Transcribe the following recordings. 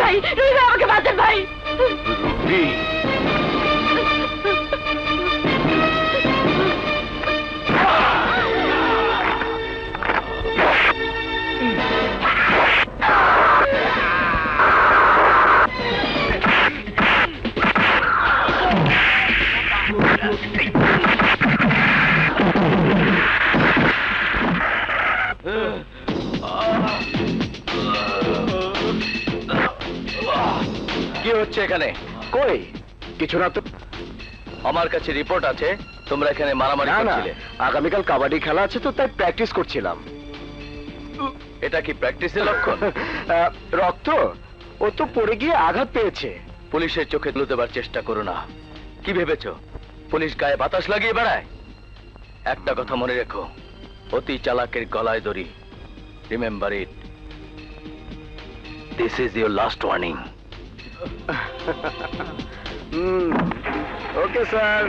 ভাই, রবি ভাই আমাকে বাঁচান ভাই। রবি, কি হচ্ছে এখানে? কই কিছু না তো। আমার কাছে রিপোর্ট আছে তোমরা এখানে মারামারি করছিলে। আগামীকাল কাবাডি খেলা আছে তো তাই প্র্যাকটিস করছিলাম। এটা কি প্র্যাকটিসের লক্ষণ? রক্ত, ও তো পড়ে গিয়ে আঘাত পেয়েছে। পুলিশের চোখে তুলে দেবার চেষ্টা করো না। কি ভেবেছো পুলিশ গায়ে বাতাস লাগিয়ে বেড়ায়? একটা কথা মনে রেখো, অতি চালাকের গলায় দড়ি। Remember it, this is your last warning. Okay sir.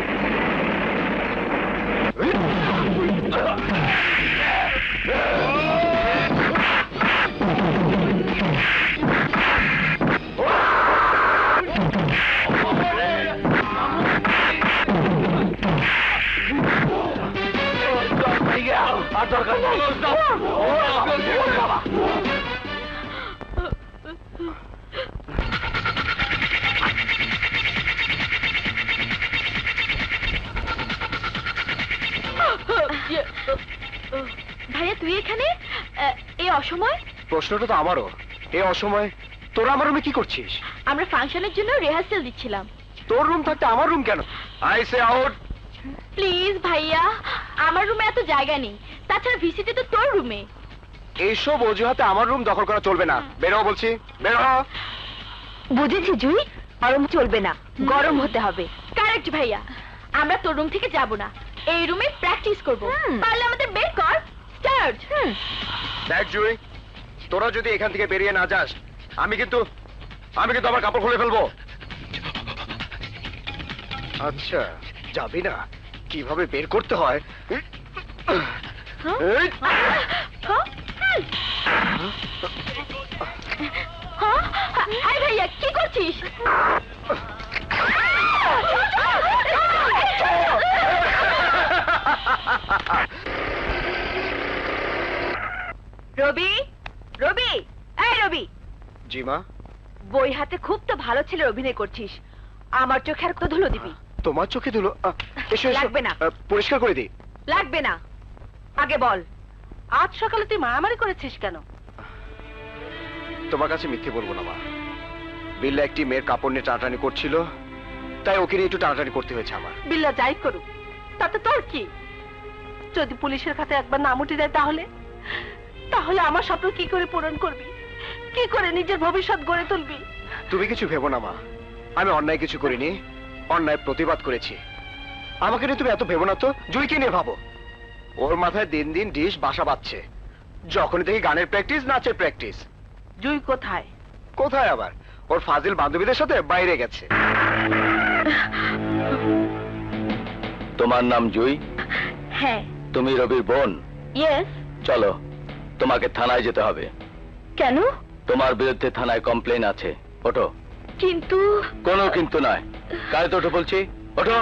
আর দরকার নেই। ভাইয়া তুই এখানে এই অসময়? প্রশ্নটা তো আমারও। এই অসময় তোরা আমার রুমে কি করছিস? আমরা ফাংশনের জন্য রিহার্সাল দিচ্ছিলাম। তোর রুম থাকতে আমার রুম কেন? I say out. প্লিজ ভাইয়া, আমার রুমে এত জায়গা নেই, তাছাড়া ভিসিটি তো তোর রুমে। এইসব অজুহাতে আমার রুম দখল করা চলবে না। বেরো বলছি, বেরো। বুঝেছি জুই, গরম চলবে না, গরম হতে হবে। কারেক্ট ভাইয়া, আমরা তোর রুম থেকে যাব না, এই রুমে প্র্যাকটিস করব। পারলে আমাদের বের কর। স্টার্ট। দেখ জুই, তোরা যদি এখান থেকে বেরিয়ে না যাস, আমি কিন্তু আমার কাপড় খুলে ফেলবো। আচ্ছা, যাবি না? কিভাবে বের করতে হয়? ভাইয়া কি করছিস? রবি, রবি, এই রবি। জি মা। বই হাতে খুব তো ভালো ছেলে অভিনয় করছিস, আমার চোখে আর কত ধুলো দিবি? তোমার চোখে ধুলো? এসো এসো। লাগবে না। পরিষ্কার করে দিই। লাগবে না, আগে বল আজ সকালে তুই মারামারি করেছিস কেন? তোমার কাছে মিথ্যে বলবো না মা। বিল্লা একটি মেয়ের কাপড় নিয়ে টানাটানি করছিল, তাই ওকে নিয়ে একটু টানাটানি করতে হয়েছে আমার। বিল্লা যাই করুক, তাতে তোর কি? যদি পুলিশের কাছে একবার নাম উঠে যায় তাহলে তাহলে আমার স্বপ্ন কি করে পূরণ করবি? কি করে নিজের ভবিষ্যৎ গড়ে তুলবি? তুমি কিছু ভেবো না মা, আমি অন্যায় কিছু করিনি, অন্যায় প্রতিবাদ করেছি। আমাকে নিয়ে তুমি এত ভেবো না তো। জুইকে নিয়ে ভাবো, ওর মাথায় দিন দিন ডিশ বাসা বাঁধছে। যখনই দেখি গানের প্র্যাকটিস, নাচের প্র্যাকটিস। জুই কোথায়? কোথায় আবার? ওর ফাজিল বান্ধবীদের সাথে বাইরে গেছে। তোমার নাম জুই? হ্যাঁ। তুমি রবির বোন? ইয়েস। চলো, তোমাকে থানায় যেতে হবে। কেন? তোমার বিরুদ্ধে থানায় কমপ্লেন আছে। ওঠো। কিন্তু কোনো কিন্তু নয়, গাড়িতে ওঠো বলছি, ওঠো।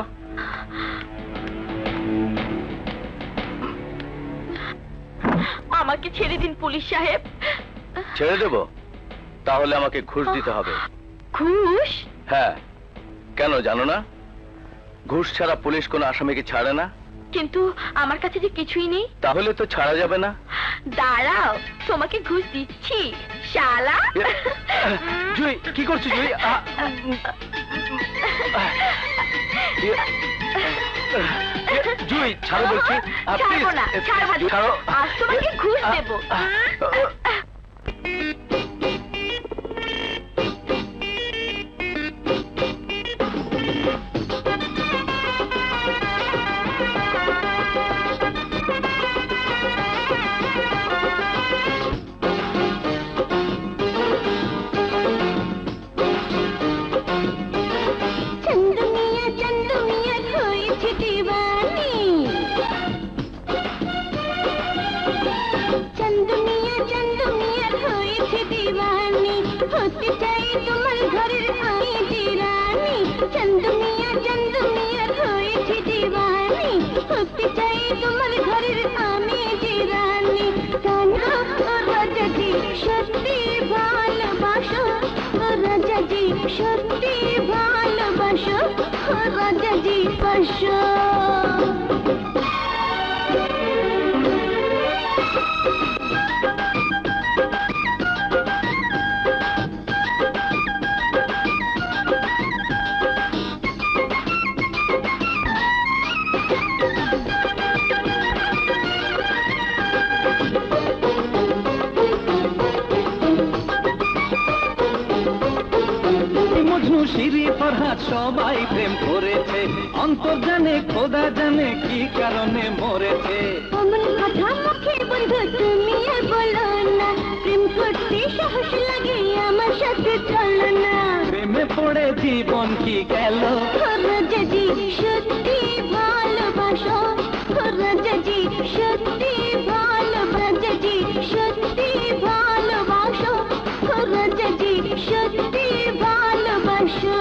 আমাকে ছেড়ে দিন পুলিশ সাহেব। ছেড়ে দেব? তাহলে আমাকে ঘুষ দিতে হবে। ঘুষ? হ্যাঁ, কেন জানো না? ঘুষ ছাড়া পুলিশ কোনো আসামিকে ছাড়ে না। কিন্তু আমার কাছে যে কিছুই নেই। তাহলে তো ছাড়া যাবে না। দাঁড়াও, তোমাকে ঘুষ দিচ্ছি শালা। জুই, কি করছিস জুই? জুই, ছাড়ো বলছি। ছাড়বো না, ছাড়বো না। ছাড়ো। আজ তোমাকে ঘুষ দেবো। चंद চন্দ মিয়া হয়েছে দিওয়ানি, হতে চাই তোমার ঘরের আমি যে রানী। চন্দ মিয়া হয়েছে দিওয়ানি, হতে চাই তোমার ঘরের আমি যে রানী। কানো ও রাজাজি সত্যি ভালোবাসো, ও রাজাজি সত্যি ভালোবাসো, ও রাজাজি বাসো। মজনু শিরি ফরহাদ সবাই প্রেম করেছে, অন্তর জানে খোদা জানে কি কারণে মরেছে। অমন কথা মুখে বন্ধু তুমি আর বলো না, প্রেম করতে সাহস লাগে আমার সাথে চলো না। প্রেমে পড়ে জীবন কি গেল, ও রাজাজি সত্যি ভালোবাসো, ও রাজাজি সত্যি ভালোবাসি, সত্যি ভালোবাসো, ও রাজাজি সত্যি ভালোবাসো।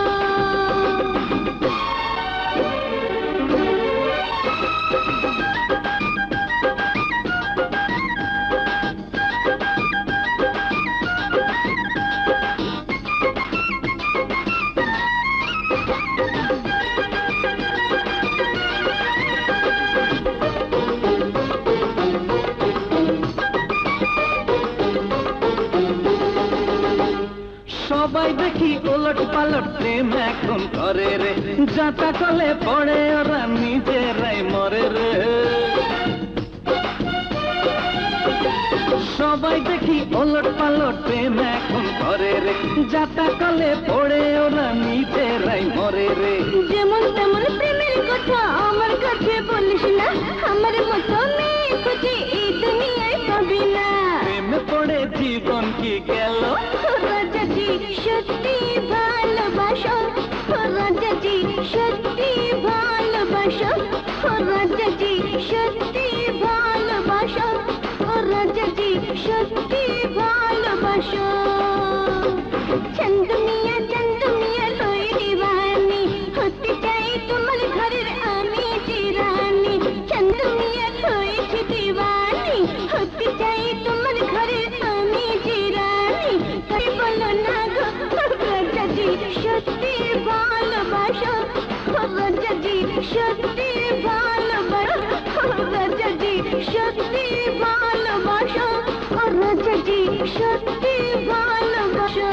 সবাই দেখি ওলট পালট প্রেম এখন করে রে, যাতা কলে পড়ে ওরা নিজেরাই মরে রে। সবাই দেখি ওলট পালট প্রেম এখন করে রে, যাতা কলে পড়ে ওরা নিজেরাই মরে রে। যেমন তেমন প্রেমের কথা আমার কাছে বলিস না, আমার মতো মেয়ে খুঁজে এই দুনিয়ায় পাবি না। প্রেমে পড়ে জীবন কি গেল, ও রাজাজি সত্যি ভালোবাসো, ও রাজাজি সত্যি ভালোবাসো, ও রাজাজি সত্যি ভালোবাসো, ও রাজাজি সত্যি ভালোবাসো। চন্দ মিয়া লই দিওয়ানি, হতে চাই তোমার ঘরের আমি যে রানী। চন্দ মিয়া হয়েছে দিওয়ানি, হতে চাই তোমার ঘরের আমি যে রানী। তাই বলো না গো রাজাজি সত্যি ভালোবাসো, ও রাজাজি সত্যি ভালোবাসো, ও রাজাজি সত্যি ভালোবাসো, ও রাজাজি সত্যি ভালোবাসো।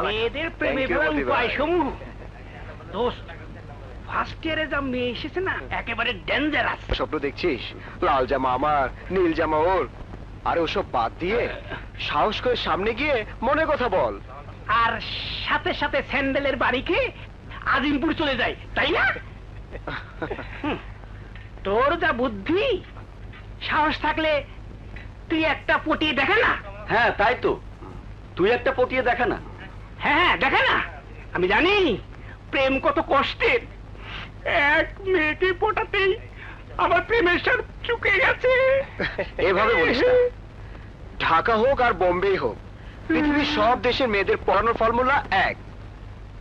মেয়েদের প্রেমে ফেলার উপায় সমূহ দোস্ত, ফার্স্ট ইয়ারে যা মেয়ে এসেছে না একেবারে ডেঞ্জারাস। স্বপ্ন দেখছিস? লাল জামা আমার, নীল জামা ওর। আরে ওসব বাদ দিয়ে সাহস করে সামনে গিয়ে মনে কথা বল। আর সাথে সাথে স্যান্ডেলের বাড়িকে আজিমপুর চলে যায়, তাই না? তোর যা বুদ্ধি, সাহস থাকলে তুই একটা পটিয়ে দেখা না। হ্যাঁ তাই তো, তুই একটা পটিয়ে দেখা না। হ্যাঁ দেখা না, আমি জানি প্রেম কত কষ্টের। এক মেয়েকে পটাতেই আমার প্রেমের সাথে চুকে গেছে। এভাবে বলিস না। ঢাকা হোক আর বোম্বে হোক, পৃথিবীর সব দেশের মেয়েদের পড়ানোর ফর্মুলা এক,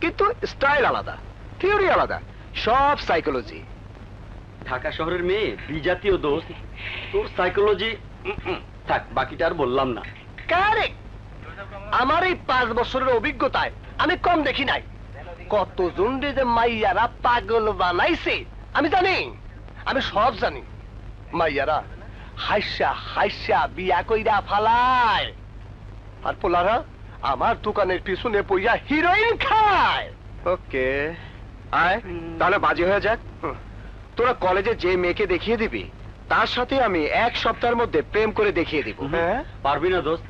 কিন্তু স্টাইল আলাদা, থিওরি আলাদা, সব সাইকোলজি। ঢাকা শহরের মেয়ে বিজাতীয় দোষ, তোর সাইকোলজি থাক, বাকিটা আর বললাম না। কারেক্ট। আমার এই 5 বছরের অভিজ্ঞতায় আমি কম দেখি নাই। কত জন্ডে যে মাইয়ারা পাগল বানাইছে আমি জানি, আমি সব জানি। মাইয়ারা হাইসা হাইসা বিয়া কইরা ফালায়, আর পোলারা আমার দোকানের পিছনে পইয়া হিরোইন খায়। ওকে আয় তাহলে বাজি হয়ে যাক। তোরা কলেজে যে মেয়েকে দেখিয়ে দিবি তার সাথে আমি 1 সপ্তাহের মধ্যে প্রেম করে দেখিয়ে দিব। হ্যাঁ পারবি না দোস্ত?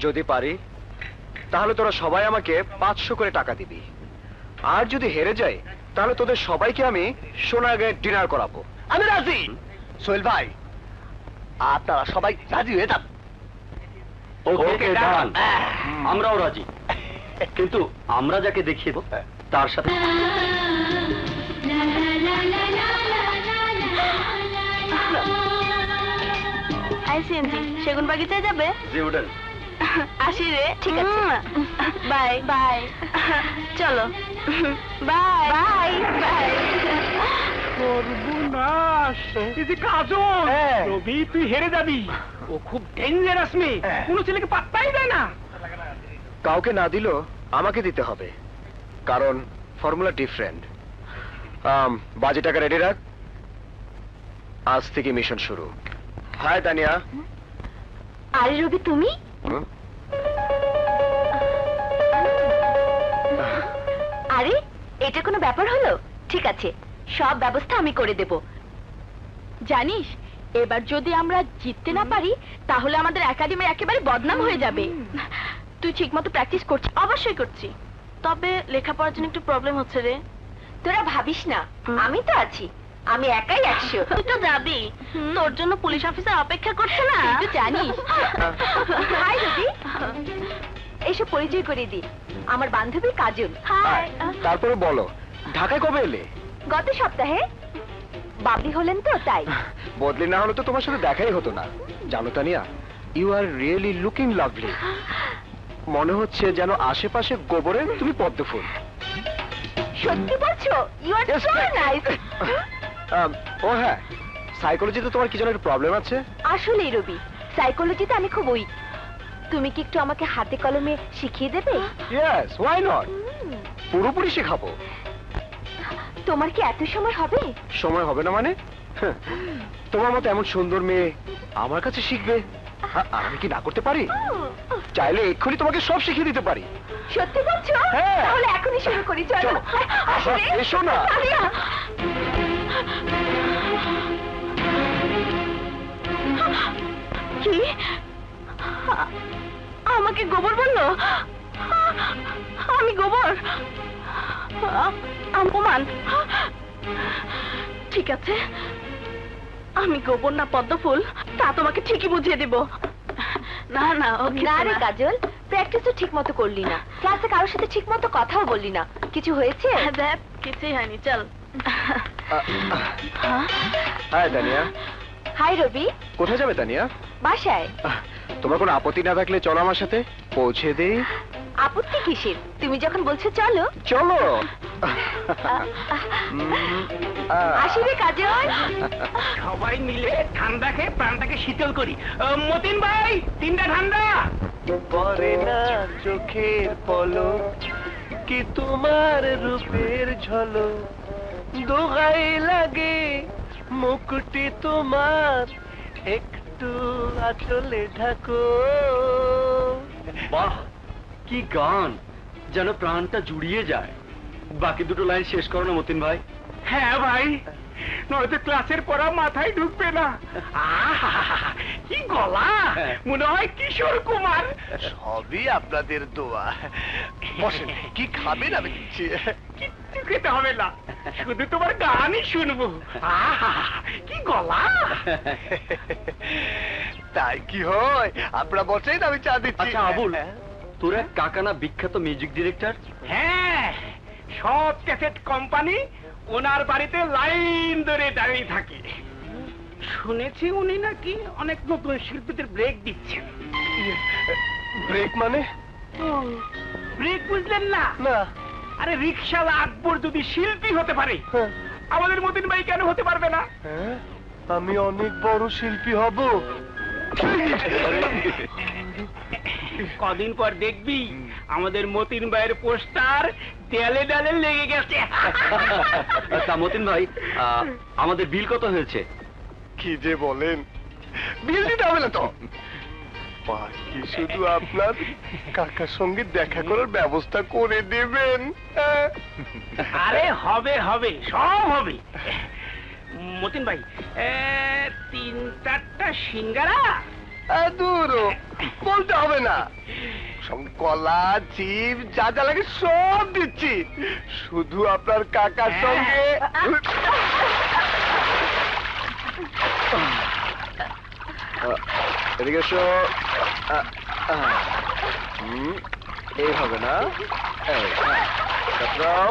যদি পারি তাহলে তোরা সবাই আমাকে 500 করে টাকা দিবি, আর যদি হেরে যাই তাহলে তোদের সবাইকে আমি সোনাগাঁয়ে ডিনার করাবো। আমি রাজি। সোহেল ভাই, আপনারা সবাই রাজি হয়ে যান। ওকে ডান, আমরাও রাজি। কিন্তু আমরা যাকে দেখিয়ে দেব তার সাথে লা লা আইসিএনজি সেগুন বাগিচায় যাবে? জি উঠেন। আসি রে, ঠিক আছে, বাই বাই, চলো, বাই বাই বাই। সর্বনাশ, এই যে কাজল, হ্যাঁ। রবি তুই হেরে যাবি। ও খুব ডেঞ্জারাস মেয়ে, হ্যাঁ। কোনো ছেলেকে পাত্তাই দেয় না। কাউকে না দিলেও আমাকে দিতে হবে, কারণ ফর্মুলা ডিফারেন্ট। বাজে টাকা রেডি রাখ, আজ থেকে মিশন শুরু। হাই তানিয়া। আরে রবি, তুমি? হুম? আরে এটা কোনো ব্যাপার হলো? ঠিক আছে, সব ব্যবস্থা আমি করে দেব। জানিস, এবার যদি আমরা জিততে না পারি তাহলে আমাদের একাডেমির একেবারে বদনাম হয়ে যাবে। তুই ঠিকমতো প্র্যাকটিস করছিস? অবশ্যই করছি, তবে লেখাপড়ার জন্য একটু প্রবলেম হচ্ছে রে। তোরা ভাবিস না, আমি তো আছি, আমি একাই 100। তুই তো যাবি, তোর জন্য পুলিশ অফিসার অপেক্ষা করছে না, তুই তো জানিস। হাই রবি, এসব পরিচয় করে দি, আমার বান্ধবী কাজল। হাই। তারপরে বলো, ঢাকায় কবে এলে? গত সপ্তাহে। বাবলি হলেন তো তাই। বদলি না হলে তো তোমার সাথে দেখাই হতো না। জানো Tania, you are really looking lovely. মনে হচ্ছে যেন আশেপাশে গোবরে তুমি পদ্ম ফুল। সত্যি বলছো? You are Yes, so ma'am. Nice. ও হ্যাঁ, সাইকোলজিতে তোমার কি যেন একটা প্রবলেম আছে? আসলেই রবি, সাইকোলজিতে আমি খুব উইক। তুমি কি একটু আমাকে হাতে কলমে শিখিয়ে দেবে? ইয়েস, হোয়াই নট, পুরোপুরি শেখাবো। তোমার কি এত সময় হবে? সময় হবে না মানে? তোমার মতো এমন সুন্দর মেয়ে আমার কাছে শিখবে, আমি কি না করতে পারি? চাইলে এক্ষুনি তোমাকে সব শিখিয়ে দিতে পারি। সত্যি বলছো? হ্যাঁ। তাহলে এখনই শুরু করি, চলো। চলো। আসো রে। এসো না। তানিয়া। কি? আমাকে গোবর বললো? আমি গোবর? অপমান। ঠিক আছে, আমি গোবর না পদ্ম ফুল তা তোমাকে ঠিকই বুঝিয়ে দেব। না না, না রে কাজল, প্র্যাকটিস তো ঠিক মতো করলি না, ক্লাসে কারোর সাথে ঠিক মতো কথাও বললি না। কিছু হয়েছে? দেখ, কিছুই হয়নি, চল। হাই তানিয়া। হাই রবি। কোথায় যাবে তানিয়া? বাসায়। তোমার কোনো আপত্তি না থাকলে চলো আমার সাথে, পৌঁছে দেই। আপত্তি কিসের? তুমি যখন বলছো চলো। চলো। আসি রে কাজল। সবাই মিলে ঠান্ডা খেয়ে প্রাণটাকে শীতল করি। মতিন ভাই, 3টা ঠান্ডা। পরে না চোখের পলক কি তোমার রূপের ঝলক, দোহাই লাগে মুকুটি তোমার, একটু আঁচলে ঢাকো। বাহ, কি গান, যেন প্রাণটা জুড়িয়ে যায়। বাকি দুটো লাইন শেষ করো না মতিন ভাই। হ্যাঁ ভাই, নয়তো ক্লাসের পড়া মাথায় ঢুকবে না। আহা, কি গলা, মনে হয় কিশোর কুমার। সবই আপনাদের দোয়া। বসেন, কি খাবেন আমি দিচ্ছি। কিচ্ছু খেতে হবে না, শুধু তোমার গানই শুনবো। আহা, কি গলা। তাই কি হয়, আপনারা বসেন, আমি চা দিচ্ছি। আচ্ছা আবুল, তোর এক কাকা না বিখ্যাত মিউজিক ডিরেক্টর? হ্যাঁ, সব ক্যাসেট কোম্পানি ওনার বাড়িতে লাইন ধরে দাঁড়িয়ে থাকে। শুনেছি উনি নাকি অনেক নতুন শিল্পীদের ব্রেক দিচ্ছেন। ব্রেক মানে? ব্রেক বুঝলেন না? না। আরে রিকশাওয়ালা আকবর যদি শিল্পী হতে পারে, আমাদের মতিন ভাই কেন হতে পারবে না? আমি অনেক বড় শিল্পী হব। কদিন পর দেখবি আমাদের মতিন ভাইয়ের পোস্টার দেয়ালে দেয়ালে লেগে গেছে। তা মতিন ভাই, আমাদের বিল কত হয়েছে? কি যে বলেন, বিল দিতে হবে না তো, বাকি শুধু আপনার কাকার সঙ্গে দেখা করার ব্যবস্থা করে দেবেন। আরে হবে হবে, সব হবে। মতিন ভাই, 3-4টা সিঙ্গারা। দূর বলতে হবে না, সঙ্গে কলা চিপ যা যা লাগে সব দিচ্ছি, শুধু আপনার কাকার সঙ্গে। এদিকে এসো। এই হবে না, এই, দাও।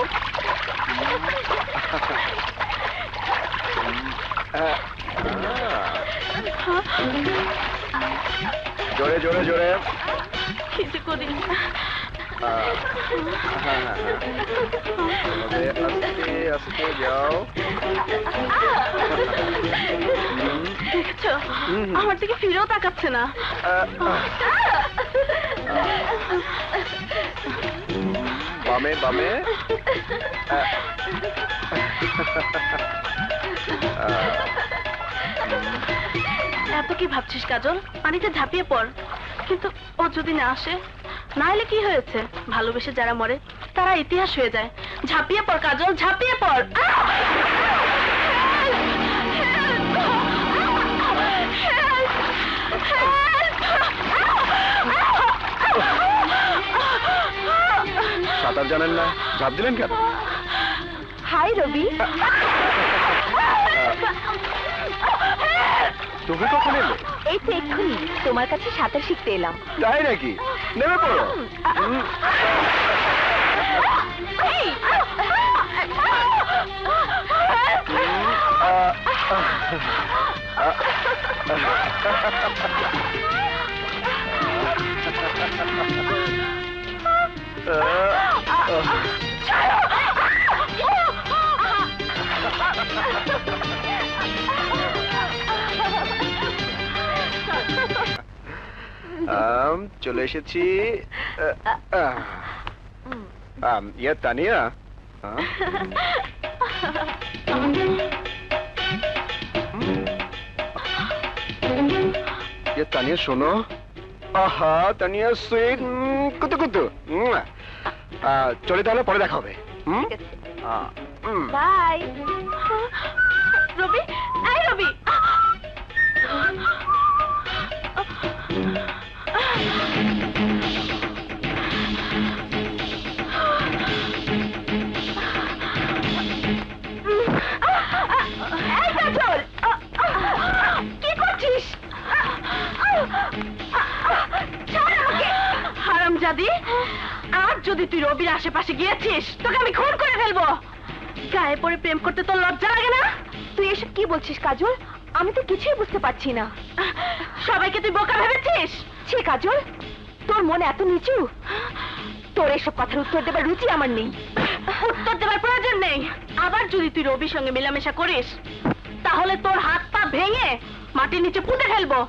জোরে জোরে জোরে। কিছু করি আস্তে আস্তে যাও। দেখছো আমার দিকে ফিরেও তাকাচ্ছে না। বামে বামে। এত কি ভাবছিস কাজল? পানিতে ঝাঁপিয়ে পড়। কিন্তু ও যদি না আসে, না এলে কি হয়েছে? ভালোবেসে যারা মরে তারা ইতিহাস হয়ে যায়। ঝাঁপিয়ে পড় কাজল, ঝাঁপিয়ে পড়। সাঁতার জানেন না, ঝাঁপ দিলেন কেন? হাই রবি। তুমি কখন এলে? এই তো এক্ষুনি তোমার কাছে সাঁতার শিখতে এলাম। তাই নাকি? নেমে পড়ো। চলে এসেছি। ইয়ে তানিয়া, ইয়ে তানিয়া শোনো। আহা তানিয়া সুইট কুতু কুতু। চলে তাহলে পরে দেখা হবে। বাই রবি। এই রবি, কি করছিস? হারামজাদি, আর যদি তুই রবির আশেপাশে গিয়েছিস তোকে আমি খুন করে ফেলবো। গায়ে পড়ে প্রেম করতে তোর লজ্জা লাগে না? তুই এসব কি বলছিস কাজল? আমি তো কিছুই বুঝতে পারছি না। সবাইকে তুই বোকা ভেবেছিস? ছি কাজল, তোর মনে এত নিচু? তোর এসব কথার উত্তর দেবার রুচি আমার নেই। উত্তর দেবার প্রয়োজন নেই। আবার যদি তুই রবির সঙ্গে মেলামেশা করিস তাহলে তোর হাত পা ভেঙে মাটির নিচে পুঁতে ফেলবো।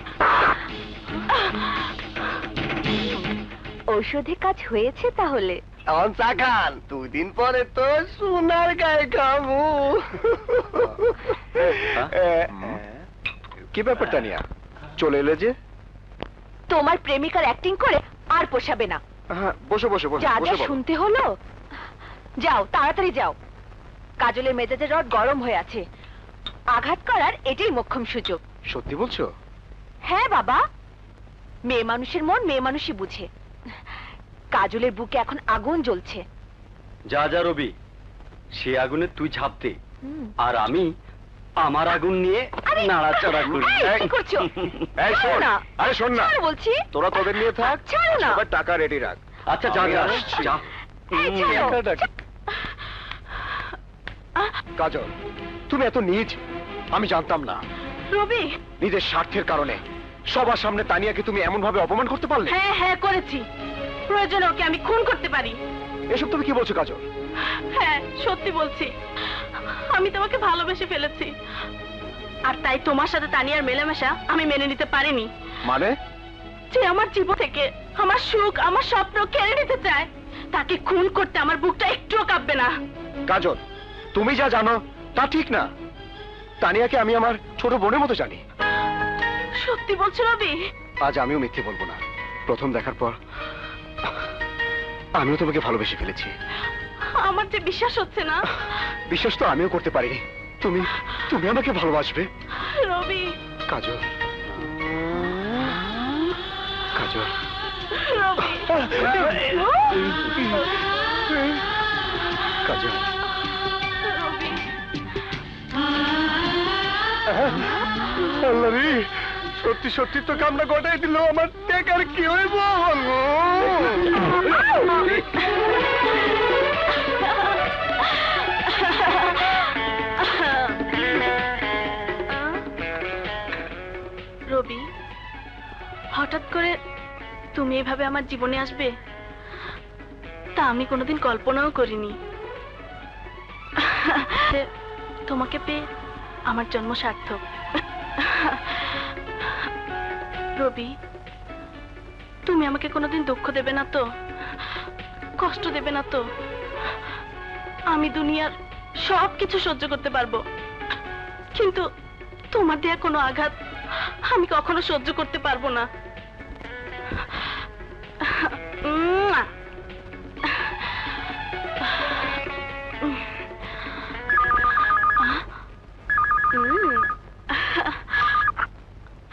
ঔষধে কাজ হয়েছে তাহলে? এখন চা খান, 2 দিন পরে তো সোনার গায়ে খাবো। কি ব্যাপার তানিয়া, চলে এলে যে? তোমার প্রেমিকার অ্যাক্টিং করে আর পোষাবে না। হ্যাঁ বসে বসে বসে যা যা বসে শুনতে হলো। যাও তাড়াতাড়ি যাও। কাজলের মেজাজের রড গরম হয়ে আছে, আঘাত করার এটাই মোক্ষম সুযোগ। সত্যি বলছো? হ্যাঁ বাবা, মেয়ে মানুষের মন মেয়ে মানুষই বুঝে। কাজলের বুকে এখন আগুন জ্বলছে। যা যা রবি, সে আগুনে তুই ঝাঁপ দে, আর আমি আমার আগুন নিয়ে আরে, নাড়াচাড়া করি। এই, কি করছো? এই ছাড়ো শোন, না। আরে শোন না, ছাড়ো বলছি। তোরা তোদের নিয়ে থাক, ছাড়ো না। সবার টাকা রেডি রাখ। আচ্ছা যা আমি যা আসছি। যা। এই, ছাড়ো। কাজল, তুমি এত নীচ আমি জানতাম না। রবি, নিজের স্বার্থের কারণে সবার সামনে তানিয়াকে তুমি এমন ভাবে অপমান করতে পারলে? হ্যাঁ হ্যাঁ করেছি। প্রয়োজনে ওকে আমি খুন করতে পারি। এসব তুমি কি বলছো কাজল? হ্যাঁ সত্যি বলছি, আমি তোমাকে ভালোবেসে ফেলেছি। আর তাই তোমার সাথে তানিয়ার মেলামেশা আমি মেনে নিতে পারিনি। মানে? যে আমার জীবন থেকে আমার সুখ আমার স্বপ্ন কেড়ে নিতে চায় তাকে খুন করতে আমার বুকটা একটুও কাঁপবে না। কাজল, তুমি যা জানো তা ঠিক না। তানিয়াকে আমি আমার ছোট বোনের মতো জানি। সত্যি বলছো রবি? আজ আমিও মিথ্যে বলবো না। প্রথম দেখার পর আমিও তোমাকে ভালোবেসে ফেলেছি। আমার যে বিশ্বাস হচ্ছে না। বিশ্বাস তো আমিও করতে পারিনি তুমি তুমি আমাকে ভালোবাসবে। রবি, কাজল, কাজল, রবি, কাজল। রবি। আল্লাহ রে, সত্যি সত্যি তো কামনা গটাই দিল। আমার টেকার কি হইব? হঠাৎ করে তুমি এভাবে আমার জীবনে আসবে তা আমি কোনোদিন কল্পনাও করিনি। তোমাকে পেয়ে আমার জন্ম সার্থক। রবি, তুমি আমাকে কোনোদিন দুঃখ দেবে না তো, কষ্ট দেবে না তো? আমি দুনিয়ার সবকিছু সহ্য করতে পারবো, কিন্তু তোমার দেয়া কোনো আঘাত আমি কখনো সহ্য করতে পারবো না।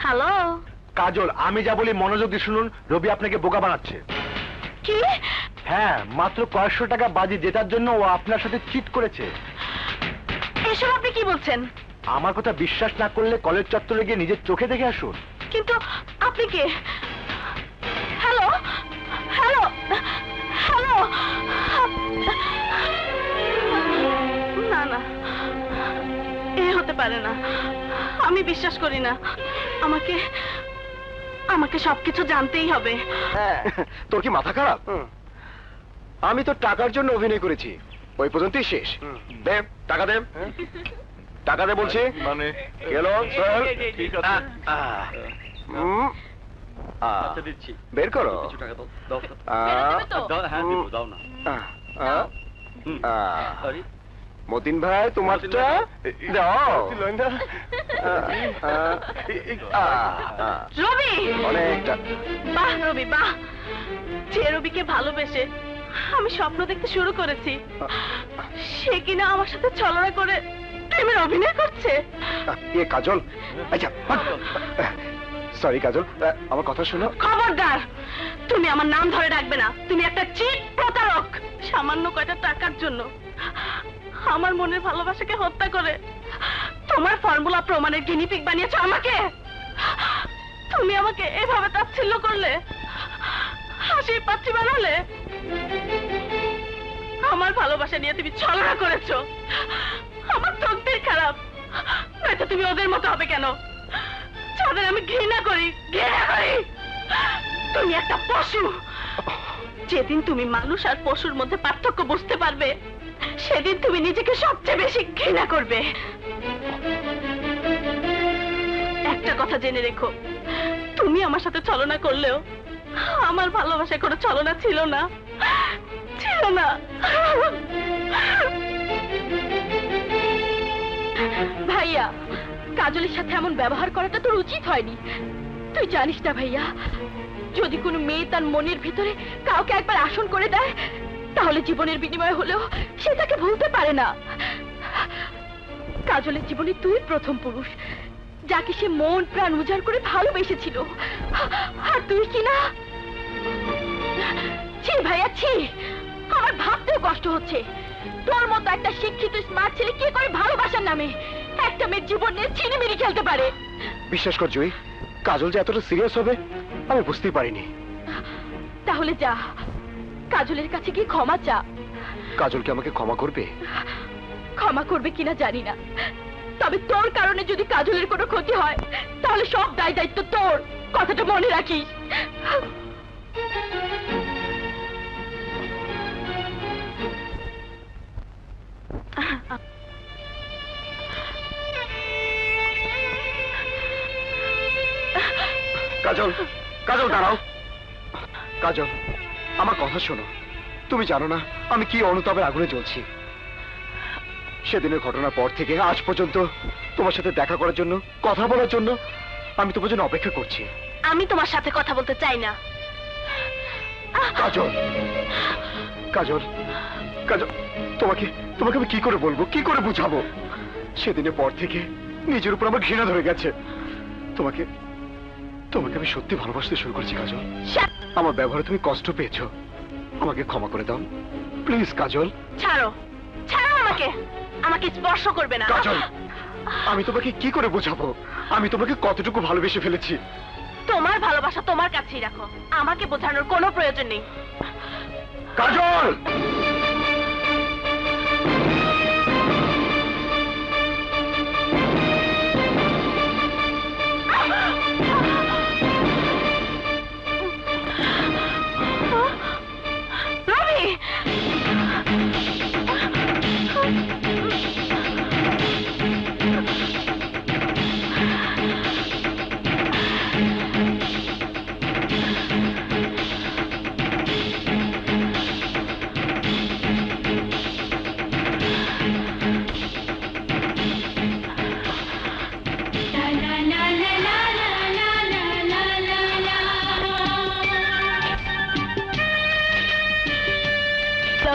হ্যালো কাজল, আমি যা বলি মনোযোগ দিয়ে শুনুন। রবি আপনাকে বোকা বানাচ্ছে। কি? হ্যাঁ, মাত্র কয়েকশো টাকা বাজি জেতার জন্য ও আপনার সাথে চিট করেছে। এসব আপনি কি বলছেন? আমার কথা বিশ্বাস না করলে কলেজ চত্বরে গিয়ে নিজের চোখে দেখে আসুন। কিন্তু আপনি কে? হ্যালো হ্যালো হ্যালো, না না, এ হতে পারে না, আমি বিশ্বাস করি না। আমাকে আমাকে সবকিছু জানতেই হবে। তোর কি মাথা খারাপ? আমি তো টাকার জন্য অভিনয় করেছি, ওই পর্যন্তই শেষ। দে টাকা, দে টাকা, দে বলছি। মানে গেল ঠিক আছে। আচ্ছা, দিচ্ছি। বের করো। কিছু টাকা দাও, দাও তো। হ্যাঁ, দিব, দাও না। সরি। মতিন ভাই, তোমারটা দাও। রবি! অনেকটা। বাহ রবি, বাহ! যে রবিকে ভালোবেসে আমি স্বপ্ন দেখতে শুরু করেছি, সে কিনা আমার সাথে ছলনা করে প্রেমের অভিনয় করছে। এ কাজল, আচ্ছা সরি কাজল, আমার কথা শোনো। খবরদার, তুমি আমার নাম ধরে ডাকবে না। তুমি একটা চিট প্রতারক। সামান্য কয়টা টাকার জন্য আমার মনের ভালোবাসাকে হত্যা করে তোমার ফর্মুলা প্রমাণের গিনিপিগ বানিয়েছো আমাকে। তুমি আমাকে এভাবে তাচ্ছিল্য করলে, হাসির পাচ্ছি বানালে। আমার ভালোবাসা নিয়ে তুমি ছলনা করেছো। আমার তকদির খারাপ, নয়তো তুমি ওদের মতো হবে কেন, যাদের আমি ঘৃণা করি, ঘৃণা করি। তুমি একটা পশু। যেদিন তুমি মানুষ আর পশুর মধ্যে পার্থক্য বুঝতে পারবে, সেদিন তুমি নিজেকে সবচেয়ে বেশি ঘৃণা করবে। একটা কথা জেনে রেখো, তুমি আমার সাথে ছলনা করলেও আমার ভালোবাসায় কোনো ছলনা ছিল না, ছিল না। ভাইয়া, কাজলের সাথে এমন ব্যবহার করাটা তোর উচিত হয়নি। তুই জানিস না ভাইয়া, যদি কোনো মেয়ে তার মনের ভিতরে কাউকে একবার আসন করে দেয়, তাহলে জীবনের বিনিময়ে হলেও সে তাকে ভুলতে পারে না। কাজলের জীবনে তুই প্রথম পুরুষ যাকে সে মন প্রাণ উজাড় করে ভালোবেসেছিল, আর তুই কি না? ছি ভাইয়া, ছি! আমার ভাবতেও কষ্ট হচ্ছে, তোর মতো একটা শিক্ষিত স্মার্ট ছেলে কি করে ভালোবাসার নামে একটা মেয়ের জীবন নিয়ে ছিনিমিনি খেলতে পারে। বিশ্বাস কর জয়ী, কাজল যে এতটা সিরিয়াস হবে আমি বুঝতেই পারিনি। তাহলে যা, কাজলের কাছে গিয়ে ক্ষমা চা। কাজল কি আমাকে ক্ষমা করবে? ক্ষমা করবে কিনা জানি না, তবে তোর কারণে যদি কাজলের কোনো ক্ষতি হয়, তাহলে সব দায় দায়িত্ব তোর। কথাটা মনে রাখিস। কাজল, কাজল দাঁড়াও। কাজল, আমার কথা শোনো। তুমি জানো না আমি কি অনুতাপের আগুনে জ্বলছি। সেদিনের ঘটনার পর থেকে আজ পর্যন্ত তোমার সাথে দেখা করার জন্য, কথা বলার জন্য আমি তোমার জন্য অপেক্ষা করছি। আমি তোমার সাথে কথা বলতে চাই না। কাজল, কাজল, কাজল, তোমাকে তোমাকে আমি কি করে বলবো, কি করে বুঝাবো? সেদিনের পর থেকে নিজের উপর আমার ঘৃণা ধরে গেছে। তোমাকে তোমাকে আমি সত্যি ভালোবাসতে শুরু করেছি কাজল। আমার ব্যবহারে তুমি কষ্ট পেয়েছো, আমাকে ক্ষমা করে দাও প্লিজ কাজল। ছাড়ো, ছাড়ো আমাকে, আমাকে স্পর্শ করবে না। কাজল, আমি তোমাকে কি করে বোঝাবো আমি তোমাকে কতটুকু ভালোবেসে ফেলেছি? তোমার ভালোবাসা তোমার কাছেই রাখো, আমাকে বোঝানোর কোনো প্রয়োজন নেই। Kajal!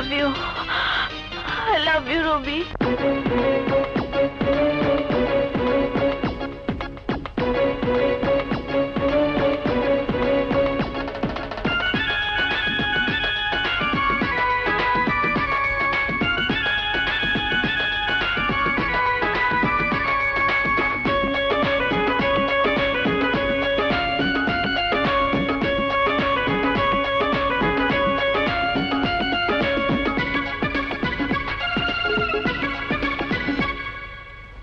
Love you, I love you Rabi.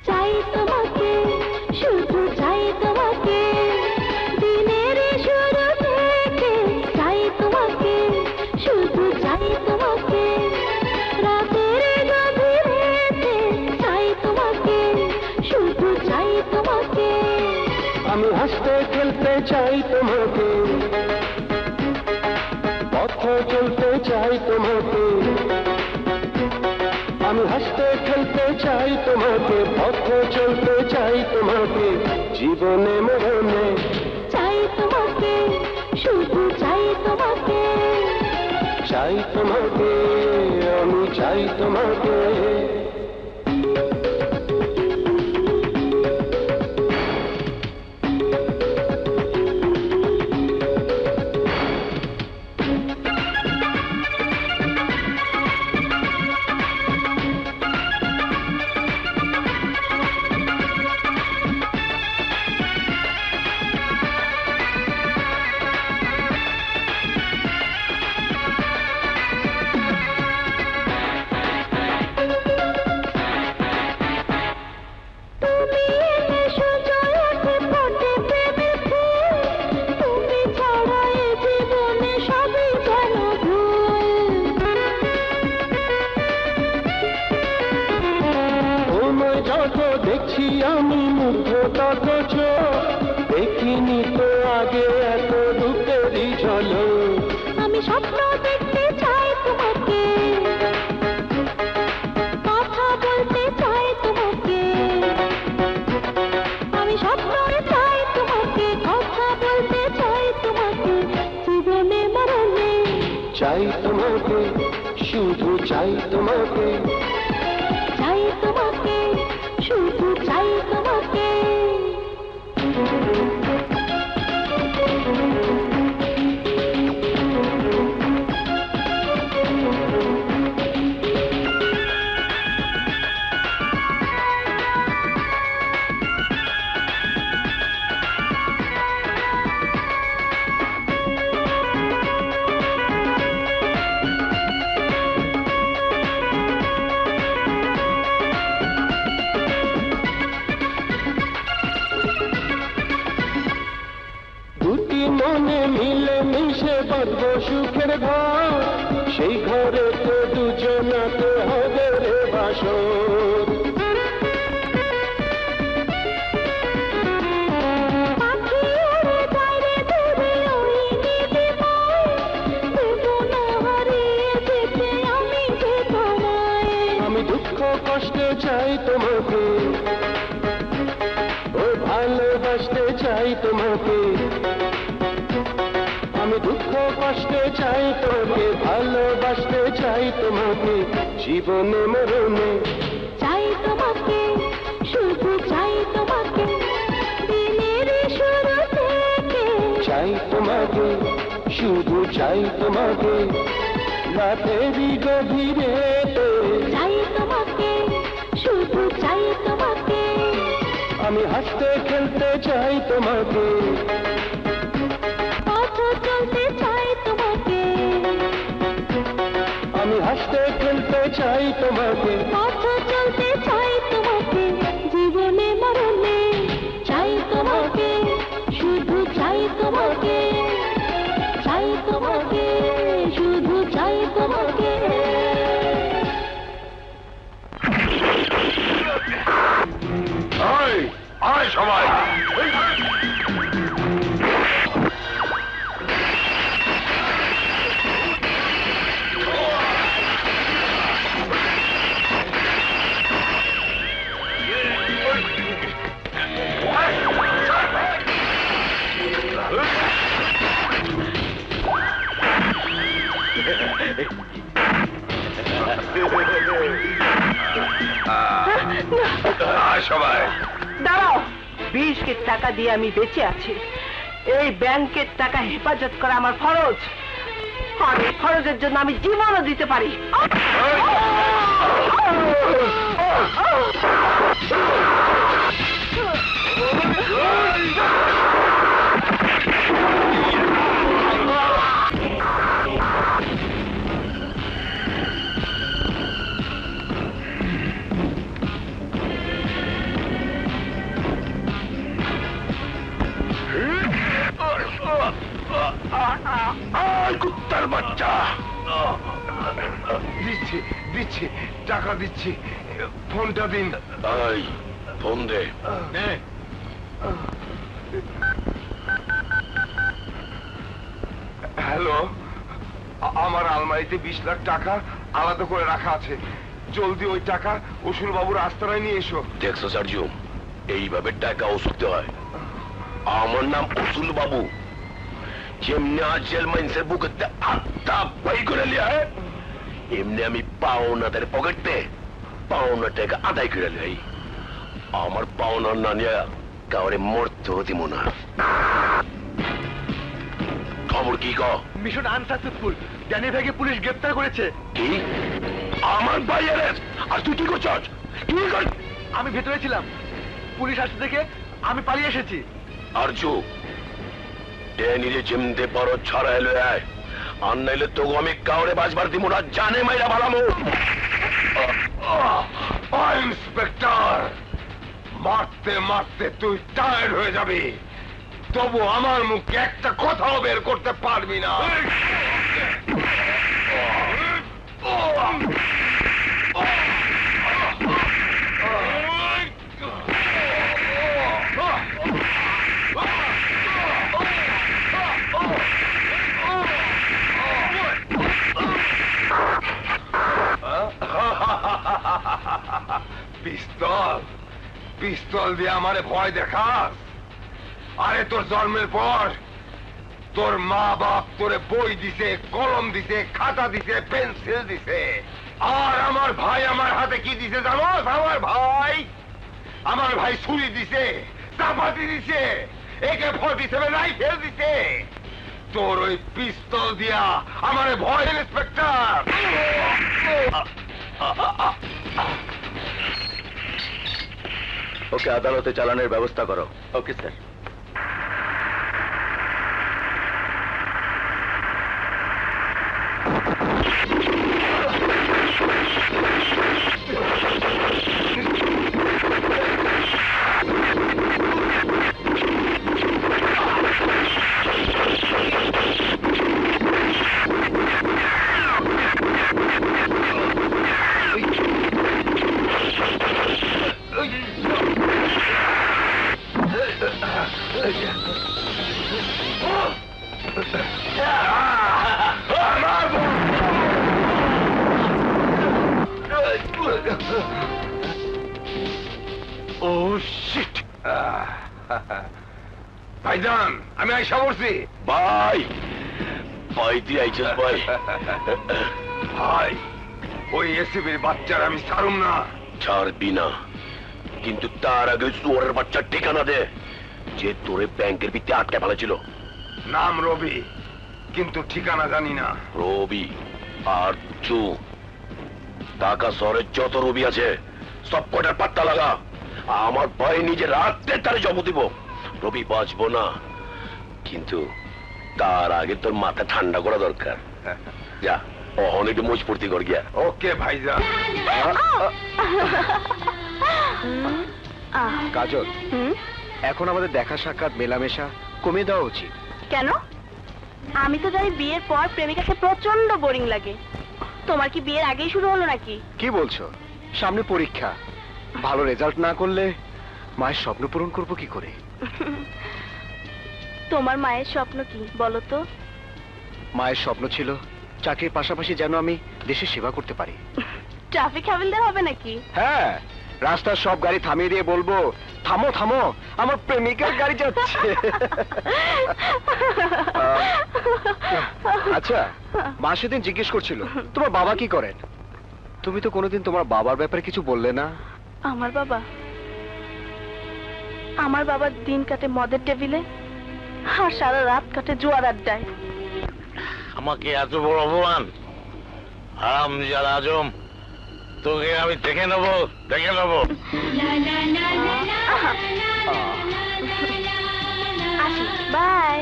চাই তোমাকে, শুধু চাই তোমাকে, দিনের শুরু থেকে চাই তোমাকে, শুধু চাই তোমাকে, রাতের গভীরেতে চাই তোমাকে, শুধু চাই তোমাকে। আমি হাসতে খেলতে চাই তোমাকে, পথ চলতে চাই তোমাকে। আমি হাসতে খেলতে চাই তোমাকে, পথ চলতে চাই তোমাকে, জীবনে মরণে চাই তোমাকে, শুধু চাই তোমাকে। চাই তোমাকে, আমি চাই তোমাকে। তুমি এনেছো জয়াতে ফোটে প্রেমের ফুল, তুমি ছাড়া এ জীবনে সবই যেন ভুল। তোমায় যত দেখছি আমি মুগ্ধ তত চোখ, দেখিনি তো আগে এত রূপেরই ঝলক। আমি স্বপ্ন দেখতে চাই তোমাকে, কথা বলতে চাই তোমাকে। আমি স্বপ্ন চাই তোমাকে, কথা বলতে চাই তোমাকে, জীবনে মরণে চাই তোমাকে, শুধু চাই তোমাকে। চাই তোমাকে, শুধু চাই তোমাকে। দুটি মনে মিলে মিশে বাঁধব সুখের ঘর, সেই ঘরে তো দুজনাতে হবে রে বাসর। পাখি উড়ে যায় রে দূরে ওই নিধিমায়, দেবো না হারিয়ে যেতে আমি যে তোমায়। আমি দুঃখ কষ্টে চাই তোমাকে, ও ভালোবাসতে চাই তোমাকে। আমি দুঃখ কষ্টে চাই তোমাকে, ভালোবাসতে চাই তোমাকে, জীবনে মরণে চাই তোমাকে, শুধু চাই তোমাকে, দিনের শুরু থেকে চাই তোমাকে, শুধু চাই তোমাকে, রাতেরই গভীরেতে চাই তোমাকে, শুধু চাই তোমাকে। আমি হাসতে খেলতে চাই তোমাকে, পথ চলতে চাই তোমাকে, আমি হাসতে খেলতে চাই তোমাকে। পথ চলতে চাই তোমাকে, জীবনে মরণে চাই তোমাকে, শুধু চাই তোমাকে। চাই তোমাকে, শুধু চাই তোমাকে। আয় সবাই, কোথায় সবাই? দাঁড়াও, 20 কোটি টাকা দিয়ে আমি বেঁচে আছি। এই ব্যাংকের টাকা হেফাজত করা আমার ফরজ, আর এই ফরজের জন্য আমি জীবনও দিতে পারি। কুত্তার বাচ্চা! দিচ্ছি দিচ্ছি, টাকা দিচ্ছি, ফোনটা দিন। ফোন দে। হ্যালো, আমার আলমারিতে 20 লাখ টাকা আলাদা করে রাখা আছে, জলদি ওই টাকা উসুল বাবুর আস্তানায় নিয়ে এসো। দেখছো সার্জুম, এইভাবে টাকা ওসুলতে হয়। আমার নাম উসুল বাবু। যেমনি আজেল মাইন্সের বুকেতে আত্মা বাই করে লিয়া হয়, এমনি আমি পাওনাদের পকেটে পাওনা টাকা আদায় করে লাই। আমার পাওনার না নিয়ে কাউরে মরতে হতি মনে। খবর কি ক? মিশন আনসাকসেসফুল, ড্যানি ভাইকে পুলিশ গ্রেফতার করেছে। কি? আমার ভাই অ্যারেস্ট, আর তুই কি করছস? কি কর? আমি ভেতরে ছিলাম, পুলিশ আসতে দেখে আমি পালিয়ে এসেছি। আরজু, ড্যানিরে যেমতে পারো ছাড়া এলো আয়, আর নাইলে তো আমি কাউরে বাজবার দিব না, জানে মাইরা ভালামো। ইন্সপেক্টর, মারতে মারতে তুই টায়ার্ড হয়ে যাবি, তবু আমার মুখে একটা কথাও বের করতে পারবি না। পিস্তল পিস্তল দিয়ে আমারে ভয় দেখাস? আরে তোর জন্মের পর তোর মা বাপ তোরে বই দিছে, কলম দিছে, খাতা দিছে, পেন্সিল দিছে, আর আমার ভাই আমার হাতে কি দিছে জানো? আমার ভাই ছুরি দিছে, চাপাতি দিছে, AK-47 রাইফেল দিছে। তোর ওই পিস্তল দিয়া আমারে ভয়, ইন্সপেক্টর। ওকে আদালতে চালানোর ব্যবস্থা করো। Okay sir. ভাইজান, আমি আইসা পড়ছি। ভাই, ভাই তুই আইছিস ভাই? ভাই, ওই এসিবির বাচ্চার আমি ছাড়ুম না। ছাড়বি না, কিন্তু তার আগে চোরের বাচ্চার ঠিকানা দে, যে তোরে ব্যাংকের ভিতরে আটকে ফেলেছিল। নাম রবি, কিন্তু ঠিকানা জানি না। রবি আর চু, ঢাকা শহরের যত রবি আছে সব কটার পাত্তা লাগা। আমার ভাই নিজে রাত্রে তারে জব দিব। রবি বাঁচবো না, কিন্তু তার আগে তোর মাথা ঠান্ডা করা দরকার। যা, অহন একটু মজপুর্তি কর গিয়া। ওকে ভাইজান। কাজল, এখন আমাদের দেখা সাক্ষাৎ মেলামেশা কমিয়ে দেওয়া উচিত। কেন? আমি তো জানি বিয়ের পর প্রেমিকাকে প্রচন্ড বোরিং লাগে। তোমার কি বিয়ের আগেই শুরু হলো নাকি? কি বলছো? সামনে পরীক্ষা, ভালো রেজাল্ট না করলে মায়ের স্বপ্ন পূরণ করবো কি করে? তোমার মায়ের স্বপ্ন কি বলো তো? মায়ের স্বপ্ন ছিল চাকরির পাশাপাশি যেন আমি দেশের সেবা করতে পারি। ট্রাফিক হাবিলদার হবে নাকি? হ্যাঁ, রাস্তার সব গাড়ি থামিয়ে দিয়ে বলবো, থামো থামো, আমার প্রেমিকার গাড়ি যাচ্ছে। আচ্ছা, মা সেদিন জিজ্ঞেস করছিল তোমার বাবা কি করেন। তুমি তো কোনোদিন তোমার বাবার ব্যাপারে কিছু বললে না। আমার বাবা? আমার বাবার দিন কাটে মদের টেবিলে আর সারা রাত কাটে জুয়ার আড্ডায়। আমাকে এত বড় অপমান, হারাম যারা আজম, তোকে আমি দেখে নেবো। আসি, বাই।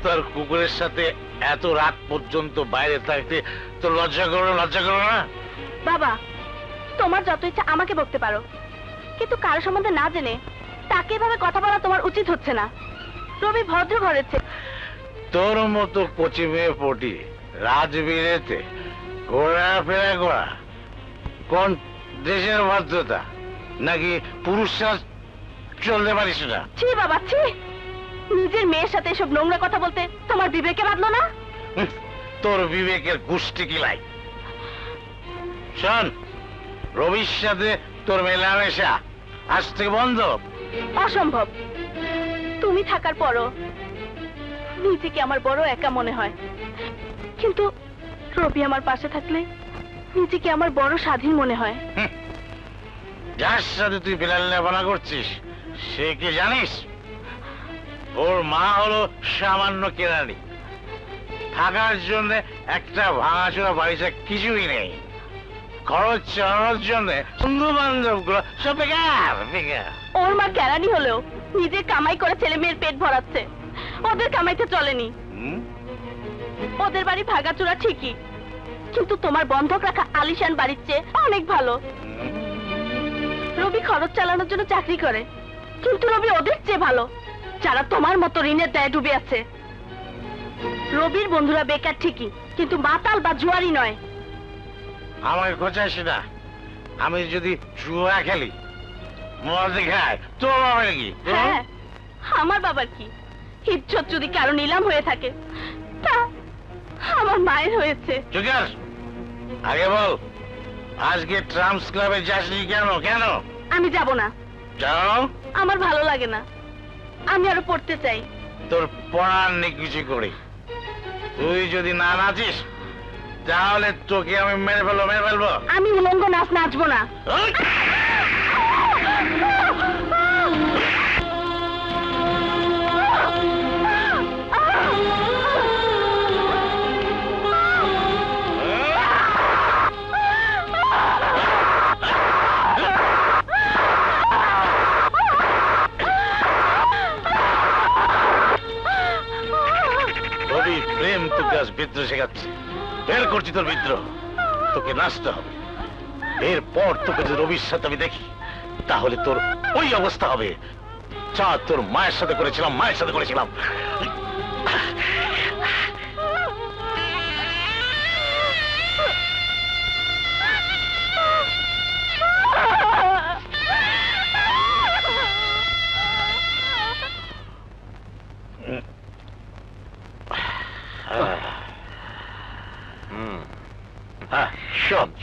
তোর কুকুরের সাথে এত রাত পর্যন্ত বাইরে থাকতে তোর লজ্জা করো না? বাবা, তোমার যত ইচ্ছা আমাকে বকতে পারো, কিন্তু কারো সম্বন্ধে না জেনে তাকে এভাবে কথা বলা তোমার উচিত হচ্ছে না। রবি ভদ্র ঘরের ছেলে। তোর মতো কচি মেয়ে পটি রাজবীরেতে ঘোরাফেরা করা কোন দেশের ভদ্রতা? নাকি পুরুষরা চলতে পারিস না? ছি বাবা, ছি। নিজের মেয়ের সাথে এসব নোংরা কথা বলতে তোমার বিবেকে বাঁধলো না? তোর বিবেকের গোষ্ঠী কিলাই। শোন, রবির সাথে তোর মেলামেশা আজ থেকে বন্ধ। অসম্ভব। তুমি থাকার পরও নিজেকে আমার বড় একা মনে হয়, কিন্তু রবি আমার পাশে থাকলে নিজেকে আমার বড় স্বাধীন মনে হয়। যার সাথে তুই বেলালেপনা করছিস সে কি জানিস? ওর মা হলো সামান্য কেরানি, থাকার জন্য একটা ভাঙাচোরা বাড়িতে কিছুই নেই, খরচ চালানোর জন্য বন্ধু বান্ধব গুলো সব বেকার। ওর মা কেরানি হলেও নিজে কামাই করে ছেলে মেয়ের পেট ভরাচ্ছে, ওদের কামাইতে চলেনি। ওদের বাড়ি ভাগাচোরা ঠিকই, কিন্তু তোমার বন্ধক রাখা আলিশান বাড়ির চেয়ে অনেক ভালো। রবি খরচ চালানোর জন্য চাকরি করে, কিন্তু রবি ওদের চেয়ে ভালো যারা তোমার মতো ঋণের দায়ে ডুবে আছে। রবির বন্ধুরা বেকার ঠিকই, কিন্তু মাতাল বা জুয়ারি নয়। আমাকে খোঁচাইস না। আমি যদি জুয়া খেলি, মদ খাই, তোর বাবার কি? হ্যাঁ, আমার বাবার কি? ইজ্জত যদি কারো নিলাম হয়ে থাকে তা আমার মায়ের হয়েছে। জুগাস, আগে বল, আজকে ট্রাম্পস ক্লাবে যাসনি কেন? আমি যাব না। যাও। আমার ভালো লাগে না, আমি আরো পড়তে চাই। তোর পড়ার নেই কিছু করি। তুই যদি না নাচিস তাহলে তোকে আমি মেরে ফেলবো। আমি উলঙ্গ নাচ নাচবো না। রবি প্রেম তোকে আজ বিদ্রোহ শেখাচ্ছে। বের করছি তোর বিদ্রোহ। তোকে নাচতে হবে। এরপর তোকে যদি রবির সাথে আমি দেখি তাহলে তোর ওই অবস্থা হবে যা তোর মায়ের সাথে করেছিলাম।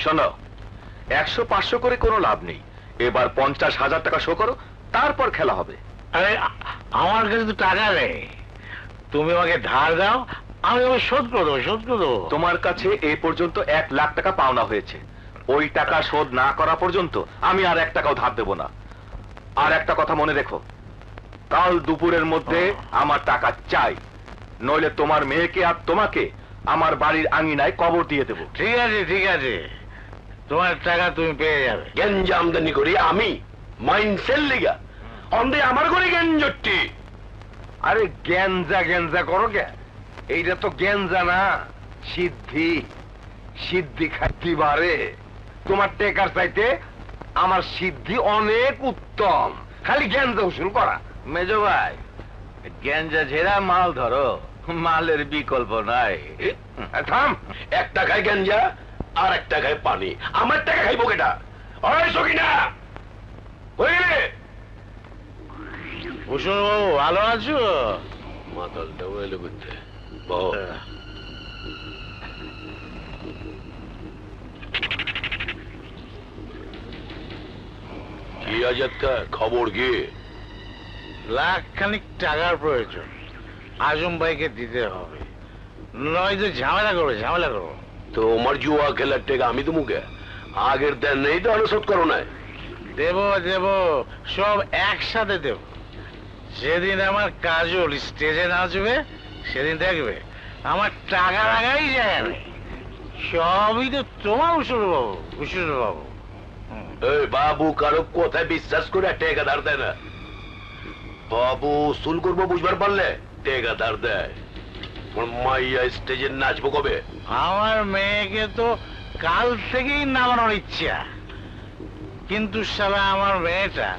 শোনো, 100-500 করে কোনো লাভ নেই। এবার 50,000 টাকা শো করো, তারপর খেলা হবে। আরে আমার কাছে তো টাকা নেই, তুমি আমাকে ধার দাও, আমি শোধ করে দেবো। তোমার কাছে এই পর্যন্ত 1 লাখ টাকা পাওনা হয়েছে। ওই টাকা শোধ না করা পর্যন্ত আমি আর 1 টাকাও ধার দেব না। আর একটা কথা মনে রেখো, কাল দুপুরের মধ্যে আমার টাকা চাই, নইলে তোমার মেয়েকে আর তোমাকে আমার বাড়ির আঙিনায় কবর দিয়ে দেবো। ঠিক আছে, তোমার টাকা তুমি পেয়ে যাবে। গেঞ্জ আমদানি করি আমি মাইন্সের লিগা, অন্ধে আমার ঘরে গেঞ্জটি। আরে গেঞ্জা করো কে? এইটা তো গেঞ্জা না, সিদ্ধি খাইতে বারে। তোমার টেকার চাইতে আমার সিদ্ধি অনেক উত্তম। খালি গেঞ্জা উসুল করা। মেজো ভাই, গেঞ্জা ঝেড়া মাল ধরো, মালের বিকল্প নাই। থাম, একটা খাই গেঞ্জা আর একটা খাই পানি। আমার টাকা খাইবো কেটা? ওই সকিনা, ভূষণ বাবু ভালো আছো? মাতালটাও এলো করতে বহ কি আজাদটা খবর কি? লাখখানিক টাকার প্রয়োজন, আজম ভাইকে দিতে হবে, নয়তো ঝামেলা করবো। তোমার জুয়া খেলার টেকা আমি তো মুখে আগের দেন নেই তো অনুশোধ করো না। দেব সব একসাথে দেব। যেদিন আমার কাজল স্টেজে নাচবে সেদিন দেখবে আমার টাকা লাগাই যায় না। সবই তো তোমার উসুল বাবু। এই বাবু কারো কোথায় বিশ্বাস করে টেকা ধার দেয় না। বাবু উসুল করবো বুঝবার পারলে টেকা ধার দেয়। মাইয়া স্টেজে নাচবো কবে? আমার মেয়েকে তো কাল থেকেই নামানোর ইচ্ছা, কিন্তু শালা আমার মেয়েটা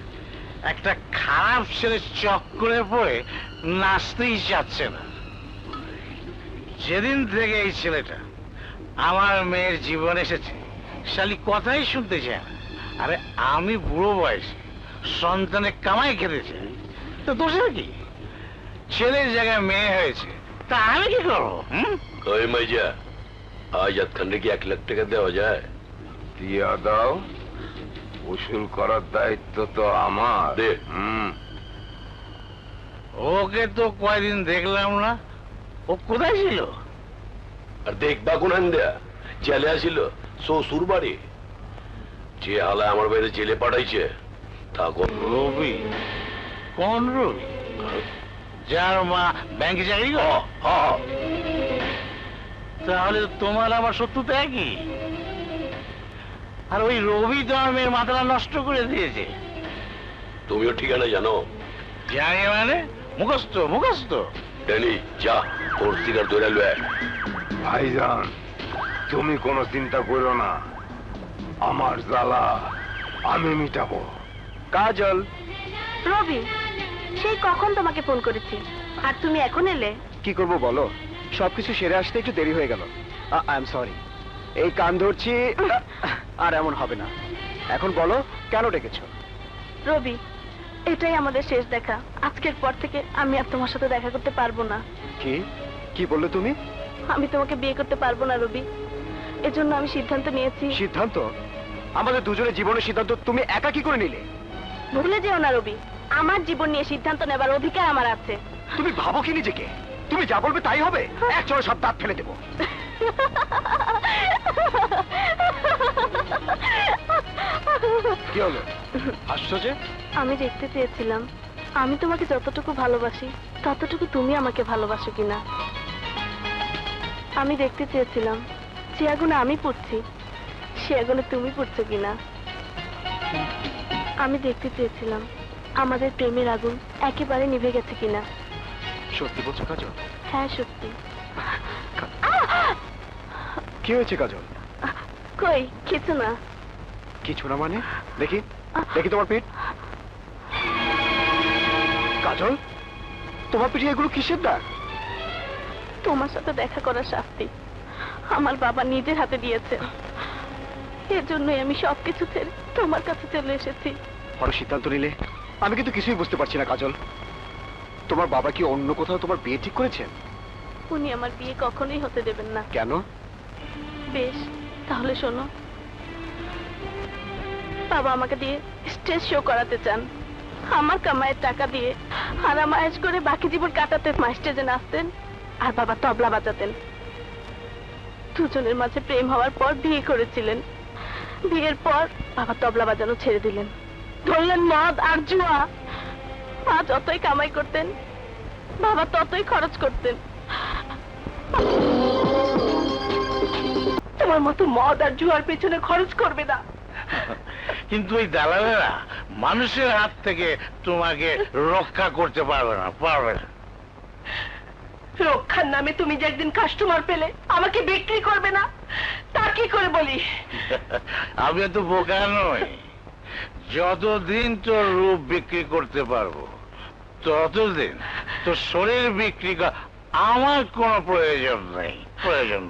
একটা খারাপ ছেলে চক্করে পড়ে নাচতেই চাচ্ছে না। যেদিন থেকে এই ছেলেটা আমার মেয়ের জীবন এসেছে শালি কথাই শুনতে চায় না। আরে আমি বুড়ো বয়সে সন্তানের কামাই খেতে চাই, তো দোষের কি? ছেলের জায়গায় মেয়ে হয়েছে, তা আমি কি করবো? ওই মাইজা আজাদ খানকে কি 1 লাখ টাকা দেওয়া যায়? দিয়া দাও, উসুল করার দায়িত্ব তো আমার। দে। ওকে তো কয়দিন দেখলাম না, ও কোথায় ছিল? আর দেখবা কোন দেয়া জেলে আসিল শ্বশুর বাড়ি। যে হালা আমার বাড়িতে জেলে পাঠাইছে তা রবি? কোন রবি? যার মা ব্যাংকে চাকরি করে? তাহলে তোমার আমার শত্রুতা একই। আর ওই রবি তো আমার মেয়ের মাথাটা নষ্ট করে দিয়েছে। তুমিও ঠিকানা জানো? জানি মানে মুখস্থ। ড্যানি যা তোর সিগার ধরে লয়। ভাইজান, তুমি কোনো চিন্তা করো না, আমার জ্বালা আমি মিটাবো। কাজল, রবি, সেই কখন তোমাকে ফোন করেছি আর তুমি এখন এলে? কি করব বলো, সবকিছু সেরে আসতে একটু দেরি হয়ে গেল। I am sorry. এই কান ধরছি, আর এমন হবে না। এখন বলো কেন ডেকেছো? রবি, এটাই আমাদের শেষ দেখা। আজকের পর থেকে আমি আর তোমার সাথে দেখা করতে পারবো না। কি বললে তুমি? আমি তোমাকে বিয়ে করতে পারবো না রবি, এজন্য আমি সিদ্ধান্ত নিয়েছি। সিদ্ধান্ত? আমাদের দুজনের জীবনের সিদ্ধান্ত তুমি একা কি করে নিলে? ভুলে যেও না রবি, আমার জীবন নিয়ে সিদ্ধান্ত নেবার অধিকার আমার আছে। তুমি ভাবো কি নিজেকে? তুমি যা বলবে তাই হবে? এক চড়ে সব দাঁত ফেলে দেবো। কি হলো, হাসছো যে? আমি দেখতে চেয়েছিলাম আমি তোমাকে যতটুকু ভালোবাসি ততটুকু তুমি আমাকে ভালোবাসো কিনা। আমি দেখতে চেয়েছিলাম যে আগুনে আমি পুড়ছি সে আগুনে তুমি পুড়ছো কিনা। আমি দেখতে চেয়েছিলাম আমাদের প্রেমের আগুন একেবারে নিভে গেছে কিনা। সত্যি বলছো কাজল? হ্যাঁ সত্যি। কি হয়েছে কাজল? কই কিছু না। কিছু না মানে? দেখি তোমার পিঠ। কাজল, তোমার পিঠে এগুলো কিসের দাগ? তোমার সাথে দেখা করার শাস্তি আমার বাবা নিজের হাতে দিয়েছে। এর জন্যই আমি সবকিছু ছেড়ে তোমার কাছে চলে এসেছি। বড় সিদ্ধান্ত নিলে। আমি কিন্তু কিছুই বুঝতে পারছি না কাজল। তোমার বাবা কি অন্য কোথাও তোমার বিয়ে ঠিক করেছেন? উনি আমার বিয়ে কখনোই হতে দেবেন না। কেন? বেশ তাহলে শোনো, বাবা আমাকে দিয়ে স্টেজ শো করাতে চান। আমার কামাইয়ের টাকা দিয়ে আরামায়েশ করে বাকি জীবন কাটাতে মা স্টেজে নাচতেন আর বাবা তবলা বাজাতেন। দুজনের মাঝে প্রেম হওয়ার পর বিয়ে করেছিলেন। বিয়ের পর বাবা তবলা বাজানো ছেড়ে দিলেন, ধরলেন মদ আর জুয়া। মা যতই কামাই করতেন বাবা ততই খরচ করতেন। তোমার মতো মদ আর জুয়ার পেছনে খরচ করবে না। কিন্তু ওই দালালেরা মানুষের হাত থেকে তোমাকে রক্ষা করতে পারবে না। রক্ষার নামে তুমি যে একদিন কাস্টমার পেলে আমাকে বিক্রি করবে না তা কি করে বলি? আমি তো বোকা নই। যতদিন তোর রূপ বিক্রি করতে পারবো ততদিন তোর শরীর বিক্রি আমার কোনো প্রয়োজন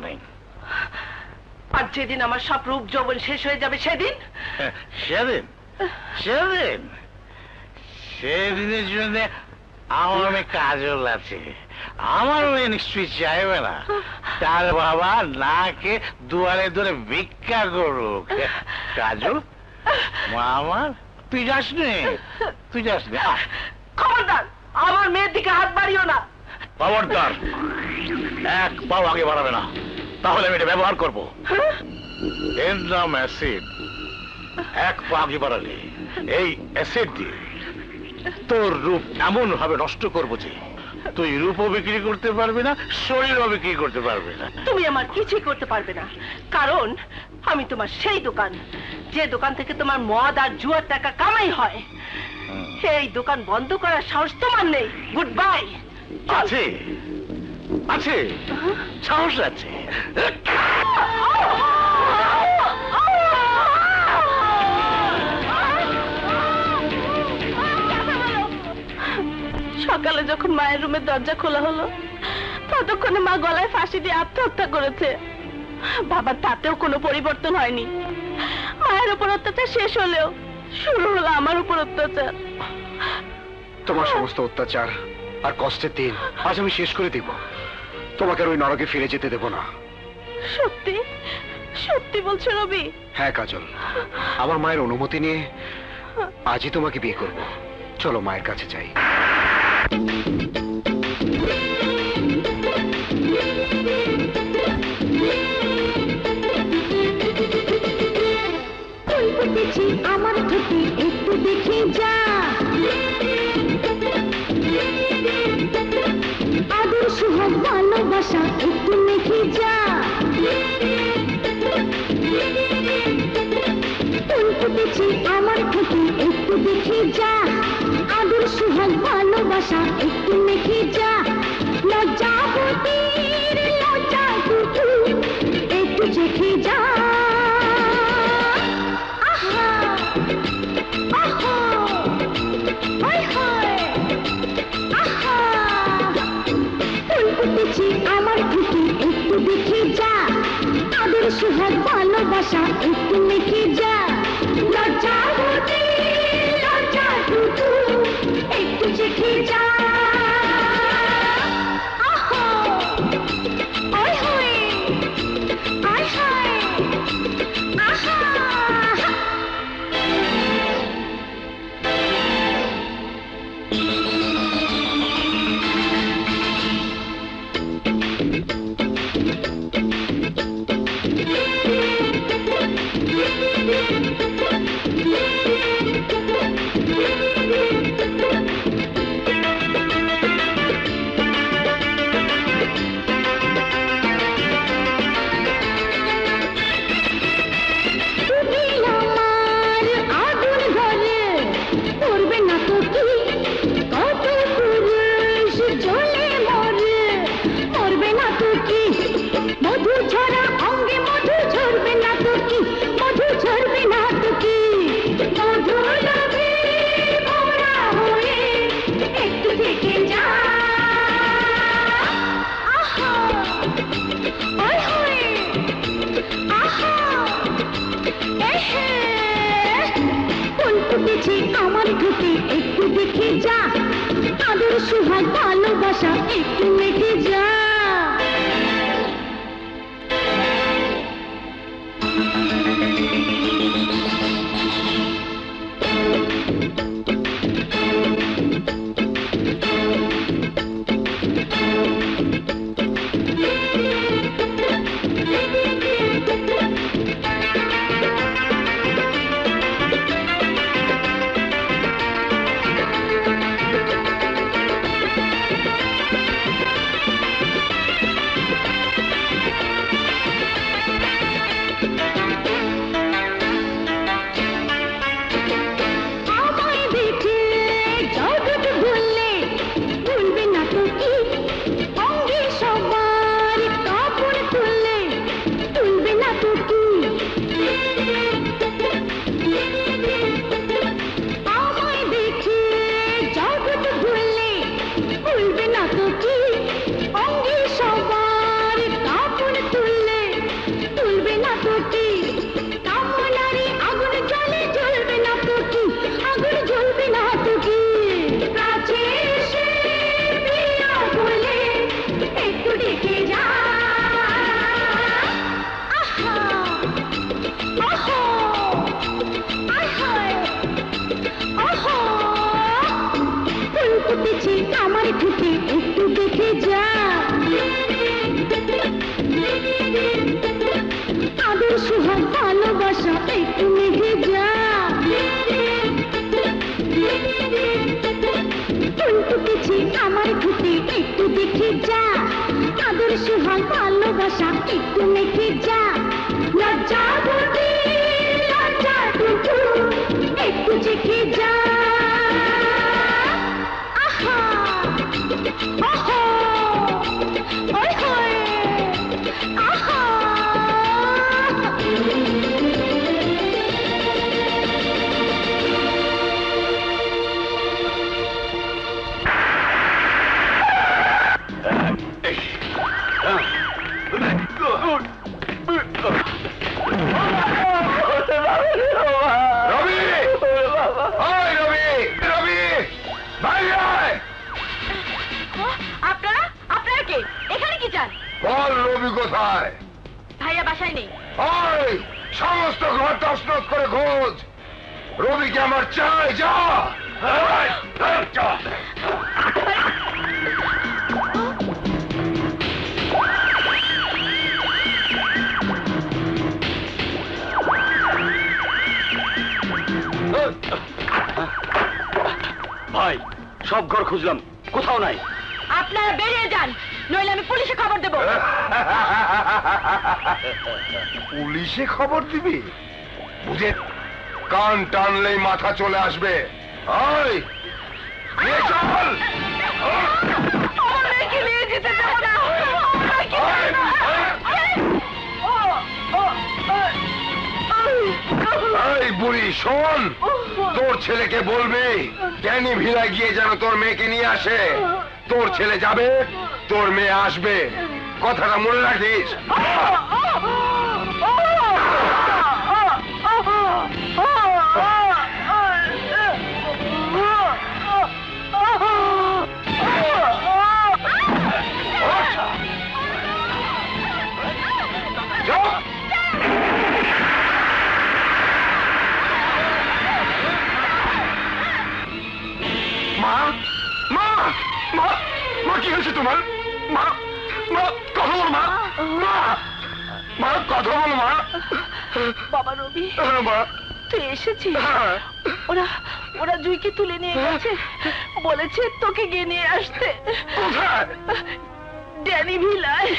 নেই। আর যেদিন আমার সব রূপ যৌবন শেষ হয়ে যাবে সেদিনের জন্য আমার মেয়ে কাজল আছে, আমার মেয়ে নিশ্চয়ই চাইবে না তার বাবা নাকে দুয়ারে ধরে ভিক্ষা করুক। কাজল মা আমার, তুই যাস নে, তুই যাস নে। খবরদার আমার মেয়ের দিকে হাত বাড়িও না। খবরদার, এক পাও আগে বাড়াবে না, তাহলে আমি এটা ব্যবহার করবো। এর নাম অ্যাসিড। এক পা আগে বাড়ালে এই অ্যাসিড দিয়ে তোর রূপ এমন ভাবে নষ্ট করবো যে তুই রূপও বিক্রি করতে পারবি না, শরীরও বিক্রি করতে পারবি না। তুমি আমার কিছুই করতে পারবে না, কারণ আমি তোমার সেই দোকান, যে দোকান থেকে তোমার মদ আর জুয়ার টাকা কামাই হয়। এই দোকান বন্ধ করার সাহস তোমার নেই। Good bye. আছে আছে, সাহস আছে। সকালে যখন মায়ের রুমের দরজা খোলা হলো, ততক্ষণে মা গলায় ফাঁসি দিয়ে আত্মহত্যা করেছে। বাবার তাতেও কোনো পরিবর্তন হয়নি। মায়ের উপর অত্যাচার শেষ হলেও শুরু হলো আমার উপর অত্যাচার। তোমার সমস্ত অত্যাচার আর কষ্টের দিন আজ আমি শেষ করে দিব। তোমাকে আর ওই নরকে ফিরে যেতে দেব না। সত্যি সত্যি বলছো রবি? হ্যাঁ কাজল, আমার মায়ের অনুমতি নিয়ে আজই তোমাকে বিয়ে করব। চলো মায়ের কাছে যাই। আমার ঠোঁটে একটু দেখে যা, আদর সুহাগ ভালোবাসা একটু মেখে যা। ফুল ফুটেছে আমার ঠোঁটে একটু দেখে যা, আদর সুহাগ ভালোবাসা একটু মেখে যা। লজ্জাবতীর লজ্জা টুকু একটু চেখে যা। আমার থেকে একটু দেখে যা, আদর সুহাগ ভালোবাসা একটু মেখে যা। লজ্জাবতী লজ্জা টুকু একটু চেখে যা। আমার ঠোঁটে একটু দেখে যা, আদর সুহাগ ভালোবাসা একটু মেখে যা। ভালোবাসা একটু মেখে যা লজ্জা বটে লজ্জা টুকু একটু চেখে যা আহা আহা ওই হয় আহা রবি! ওই রবি! রবি! বাইরে আয়! আপনারা আপনারা কে এখানে কি চান? বল রবি কোথায়? ভাইয়া বাসায় নেই। ওই সমস্ত ঘর তছনছ করে খোঁজ। রবিকে আমার চাই, যা! এই, যা! ভাই সব ঘর খুঁজলাম, কোথাও নাই। আপনারা বেরিয়ে যান, নইলে আমি পুলিশে খবর দেব। পুলিশে খবর দিবি? বুঝে কান টানলেই মাথা চলে আসবে। ওই নিয়ে চল! আমার মেয়েকে নিয়ে যেতে দেবো না। এই বুড়ি শোন, তোর ছেলেকে বলবি ড্যানি ভিলায় গিয়ে যেন তোর মেয়েকে নিয়ে আসে। তোর ছেলে যাবে, তোর মেয়ে আসবে, কথাটা মনে রাখিস। মা মা মা মা কি হয়েছে তোমার? মা মা কথা বল, মা মা মা কথা বল, মা। বাবা রবি, মা তুই এসেছিস? ওরা ওরা জুইকে তুলে নিয়ে গেছে, বলেছে তোকে গিয়ে নিয়ে আসতে। কোথায়? ড্যানি ভিলায়।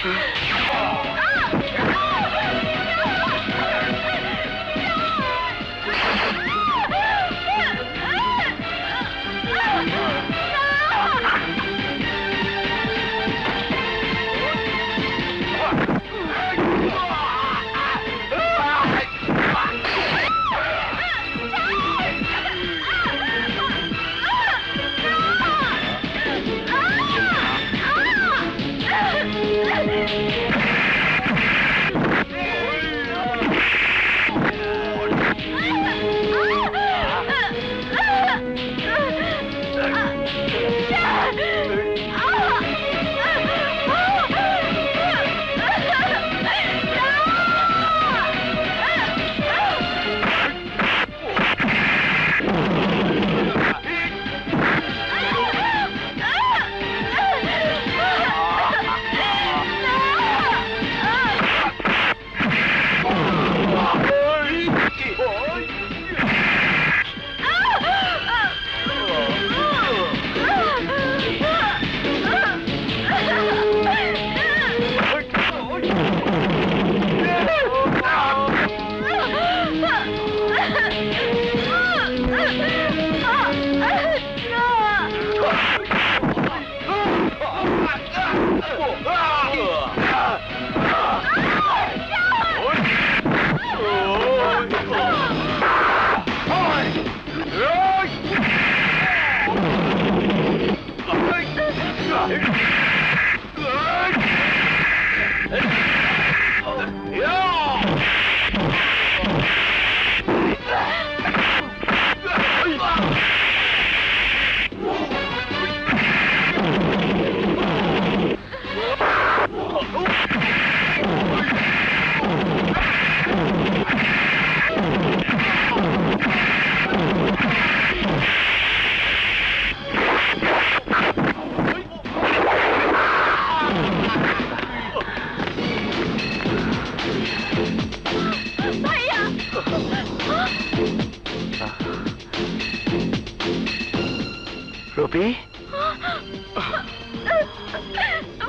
রবি,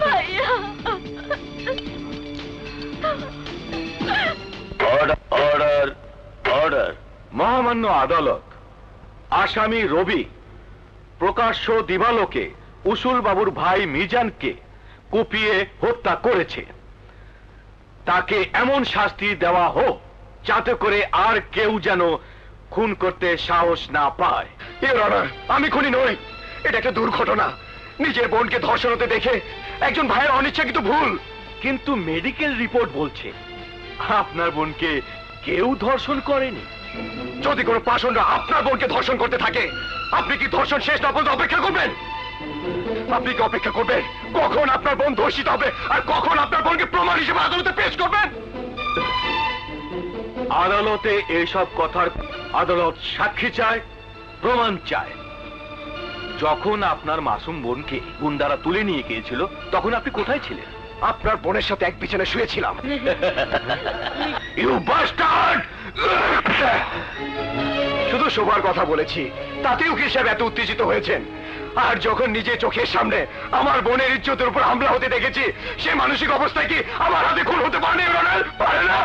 ভাইয়া অর্ডার। মহামান্য আদালত আসামি রবি প্রকাশ্য দিবালোকে উসুল বাবুর ভাই মিজানকে কুপিয়ে হত্যা করেছে। তাকে এমন শাস্তি দেওয়া হোক যাতে করে আর কেউ যেন খুন করতে সাহস না পায়। ইওর অনার, আমি খুনি নই, এটা একটা দুর্ঘটনা। নিজের বোনকে ধর্ষণ হতে দেখে একজন ভাইয়ের অনিচ্ছাকৃত ভুল। কিন্তু মেডিকেল রিপোর্ট বলছে আপনার বোনকে কেউ ধর্ষণ করেনি। যদি কোনো পাষণ্ড আপনার বোনকে ধর্ষণ করতে থাকে, আপনি কি ধর্ষণ শেষ না পর্যন্ত অপেক্ষা করবেন? আপনি কি অপেক্ষা করবেন কখন আপনার বোন ধর্ষিত হবে আর কখন আপনার বোনকে প্রমাণ হিসেবে আদালতে পেশ করবেন? আদালতে এইসব কথার আদালত সাক্ষী চায়, প্রমাণ চায়। যখন আপনার মাসুম বোনকে গুন্ডারা তুলে নিয়ে গিয়েছিল তখন আপনি কোথায় ছিলেন? আপনার বোনের সাথে এক বিছানায় শুয়েছিলাম। You bastard! শুধু শোবার কথা বলেছি, তাতেও কি সাহেব এত উত্তেজিত হয়েছেন? আর যখন নিজে চোখের সামনে আমার বোনের ইজ্জতের উপর হামলা হতে দেখেছি, সে মানসিক অবস্থায় কি আমার হাতে খুন হতে পারে না? পারে না।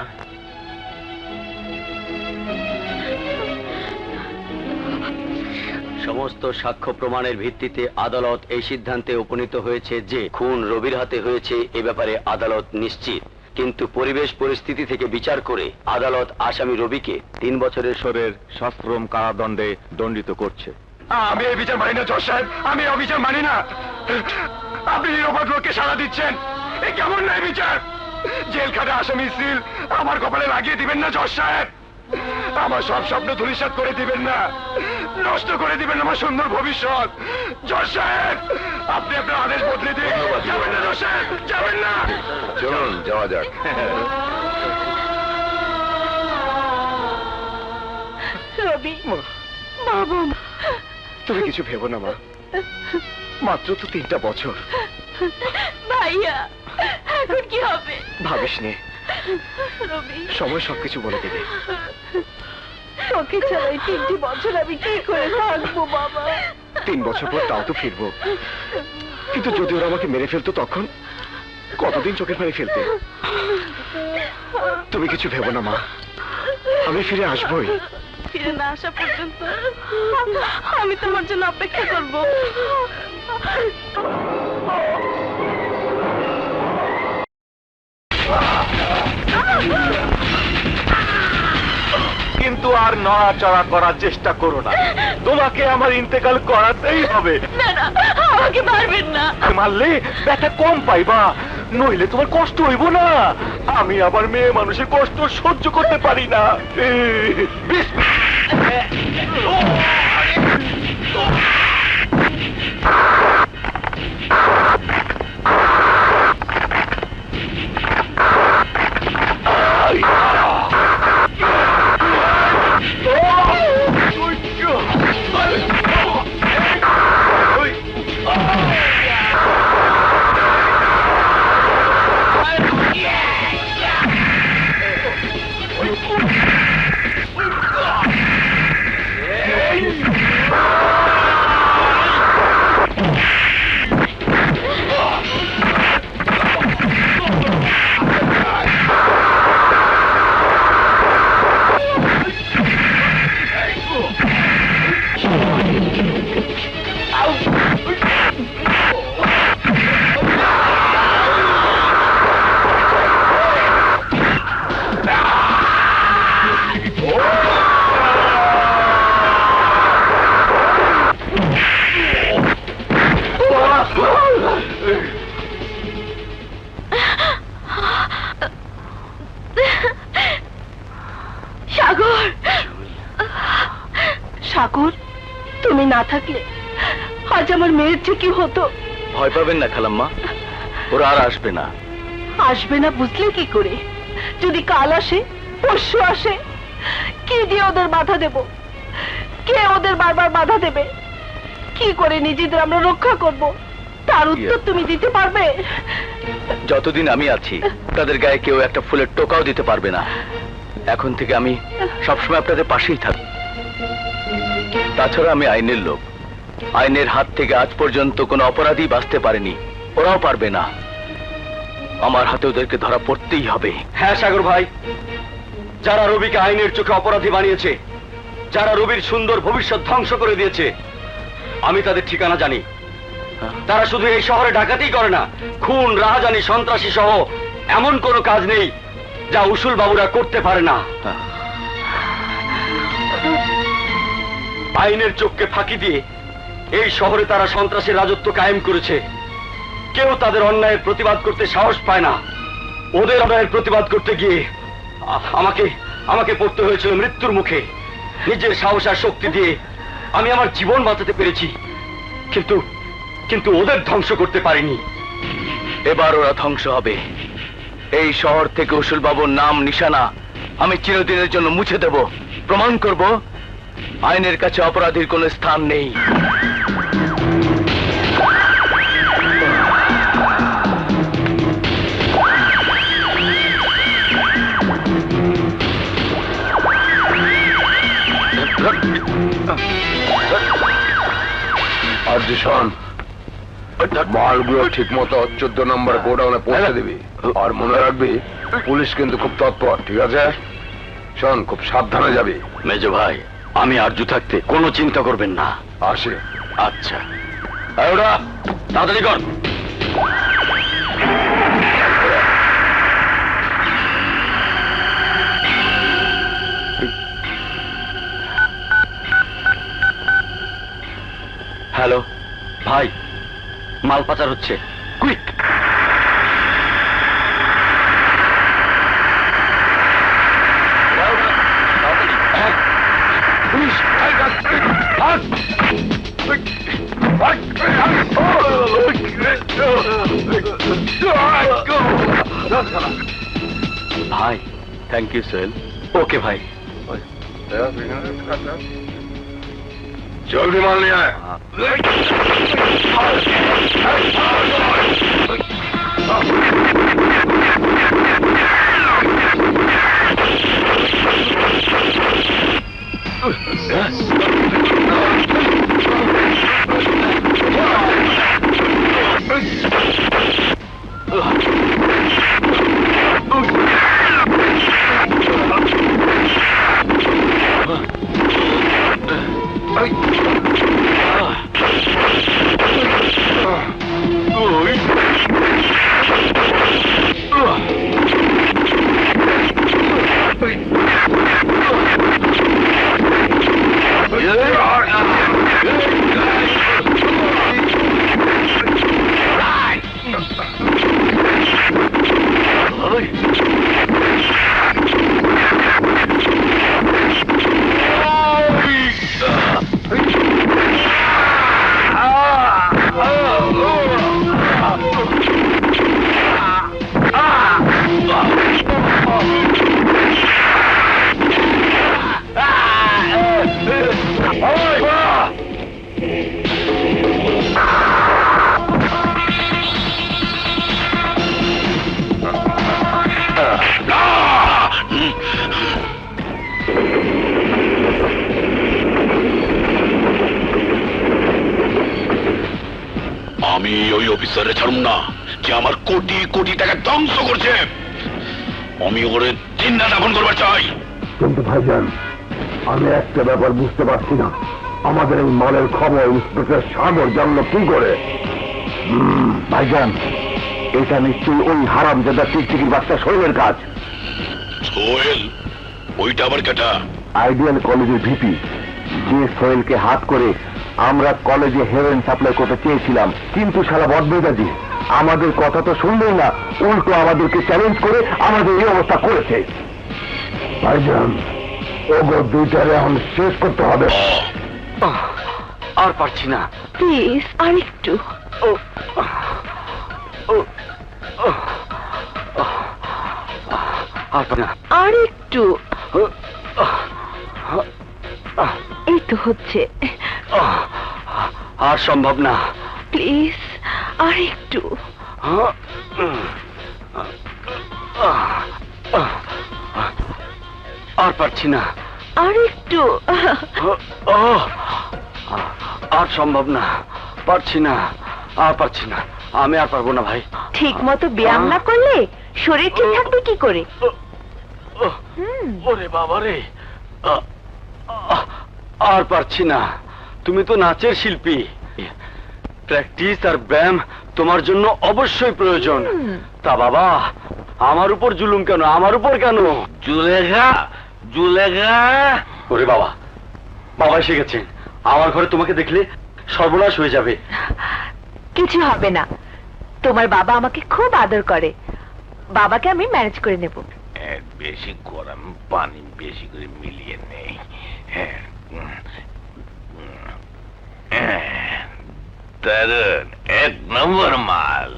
সমস্ত সাক্ষ্য প্রমাণের ভিত্তিতে আদালত এই সিদ্ধান্তে উপনীত হয়েছে যে খুন রবির হাতে হয়েছে। এ ব্যাপারে আদালত নিশ্চিত, কিন্তু পরিবেশ পরিস্থিতি থেকে বিচার করে আদালত আসামি রবিকে 3 বছরের সরের সশ্রম কারাদণ্ডে দণ্ডিত করছে। আমি এই বিচার মানি না জজ সাহেব, আমি অবিচার মানি না। আপনি নিরপরাধ লোককে সাড়া দিচ্ছেন, এ কেমন নাই বিচার? জেলখানে আসামি সিল আমার কপালে লাগিয়ে দিবেন না জজ সাহেব। আমার সব স্বপ্ন ধূলিসাৎ করে দিবেন না, নষ্ট করে দিবেন আমার সুন্দর ভবিষ্যৎ। জজ সাহেব, আপনি আপনার আদেশ বদলে দিন। যাবেন না জজ সাহেব, যাবেন না। চলুন যাওয়া যাক। রবি, বাবা, তুমি কিছু ভেবো না মা, মাত্র তো 3টা বছর। ভাইয়া, এখন কি হবে? ভাবিস নে, রবি, সময় সবকিছু বলে দেবে। তোকে ছাড়া এই 3টি বছর আমি কি করে থাকবো বাবা? 3 বছর পর তাও তো ফিরবো, কিন্তু যদি ওরা আমাকে মেরে ফেলতো তখন কতদিন চোখের পানি ফেলতে? তুমি কিছু ভেবো না মা, আমি ফিরে আসবোই। ফিরে না আসা পর্যন্ত আমি তোমার জন্য অপেক্ষা করব। কিন্তু আর নড়াচড়া করার চেষ্টা করো না, তোমাকে আমার ইন্তেকাল করাতেই হবে। না না, আমাকে মারবেন না। মারলে ব্যথা কম পাইবা, নইলে তোমার কষ্ট হইব না। আমি আবার মেয়ে মানুষের কষ্ট সহ্য করতে পারি না। সাগর, সাগর, তুমি না থাকলে আজ আমার মেয়ের যে কি হতো। ভয় পাবেন না খালাম্মা, ওরা আর আসবে না। আসবে না বুঝলে কি করে? যদি কাল আসে, পরশু আসে, কি দিয়ে ওদের বাধা দেব? কে ওদের বারবার বাধা দেবে? কি করে নিজেদের আমরা রক্ষা করব? তার উত্তর তুমি দিতে পারবে? যতদিন আমি আছি তাদের গায়ে কেউ একটা ফুলের টোকাও দিতে পারবে না। এখন থেকে আমি সবসময় আপনাদের পাশেই থাকব। তাছাড়া আমি আইনের লোক, আইনের হাত থেকে আজ পর্যন্ত কোনো অপরাধী বাঁচতে পারেনি, ওরাও পারবে না। আমার হাতে ওদেরকে ধরা পড়তেই হবে। হ্যাঁ সাগর ভাই, যারা রবিকে আইনের চোখে অপরাধী বানিয়েছে, যারা রবির সুন্দর ভবিষ্যৎ ধ্বংস করে দিয়েছে, আমি তাদের ঠিকানা জানি। তারা শুধু এই শহরে ডাকাতিই করে না, খুন, রাহাজানি, সন্ত্রাসী সহ এমন কোনো কাজ নেই যা উসুল বাবুরা করতে পারে না। আইনের চোখকে ফাঁকি দিয়ে এই শহরে তারা সন্ত্রাসের রাজত্ব কায়েম করেছে। কেউ তাদের অন্যায়ের প্রতিবাদ করতে সাহস পায় না। ওদের অন্যায়ের প্রতিবাদ করতে গিয়ে আমাকে পড়তে হয়েছিল মৃত্যুর মুখে। নিজের সাহস আর শক্তি দিয়ে আমি আমার জীবন বাঁচাতে পেরেছি, কিন্তু ওদের ধ্বংস করতে পারিনি। এবার ওরা ধ্বংস হবে। এই শহর থেকে উসুল বাবুর নাম নিশানা আমি চিরদিনের জন্য মুছে দেব। প্রমাণ করব আইনের কাছে অপরাধীর কোনো স্থান নেই। আর যে শোন, মালগুলো ঠিক মতো 14 নম্বর গোডাউনে পৌঁছে দিবি। আর মনে রাখবি, পুলিশ কিন্তু খুব তৎপর, ঠিক আছে? শোন, খুব সাবধানে যাবি। মেজো ভাই, আমি আরজু থাকতে কোনো চিন্তা করবেন না। আসে। আচ্ছা, ওরা তাড়াতাড়ি কর। হ্যালো ভাই, মাল পাচার হচ্ছে, কুইক। ভাই, থ্যাংক ইউ সোহেল। ওকে ভাই, জলদি মাল নিয়ে আয়। আমি ওই অফিসারে ছাড়ুম না যে আমার কোটি কোটি টাকা ধ্বংস করছে। আমি ওরে চিন্তা দাপন করবার চাই। কিন্তু ভাইজান, আমি একটা ব্যাপার বুঝতে পারছি না, আমাদের এই মালের খবর ইন্সপেক্টর সাগর জানলো কি করে? ভাইজান, এটা নিশ্চয়ই ওই হারামজাদা টিকটিকির বাচ্চা সোহেলের কাজ। সোহেল? ওইটা আবার কেটা? আইডিয়াল কলেজের ভিপি, যে সোহেলকে হাত করে আমরা কলেজে হেরোইন সাপ্লাই করতে চেয়েছিলাম, কিন্তু শালা বদমেজাজি আমাদের কথা তো শুনলেই না, উল্টো আমাদেরকে চ্যালেঞ্জ করে আমাদের এই অবস্থা করেছে। ভাইজান, ওগো দুইটারে এখন শেষ করতে হবে। আর পারছি না, প্লিজ আর একটু। আর একটু, এই তো হচ্ছে। আর সম্ভব না, প্লিজ আর একটু। আর পারছি না, আর একটু। আর সম্ভব না, পারছি না, আর পারছি না, আমি আর পারবো না ভাই। ঠিক মতো ব্যায়াম না করলে শরীর ঠিক থাকবে কি করে? ওরে বাবা রে, আর পারছি না। তুমি তো নাচের শিল্পী, প্র্যাকটিস আর ব্যায়াম তোমার জন্য অবশ্যই প্রয়োজন। তা বাবা, আমার উপর জুলুম কেন, আমার উপর কেন? জুলেখা, জুলেখা। ওরে বাবা, বাবা এসে গেছেন। আমার ঘরে তোমাকে দেখলে সর্বনাশ হয়ে যাবে। কিছু হবে না, তোমার বাবা আমাকে খুব আদর করে, বাবাকে আমি ম্যানেজ করে নেব। বেশি গরম পানি বেশি করে মিলিয়ে নেই। দারুন, এক নম্বর মাল।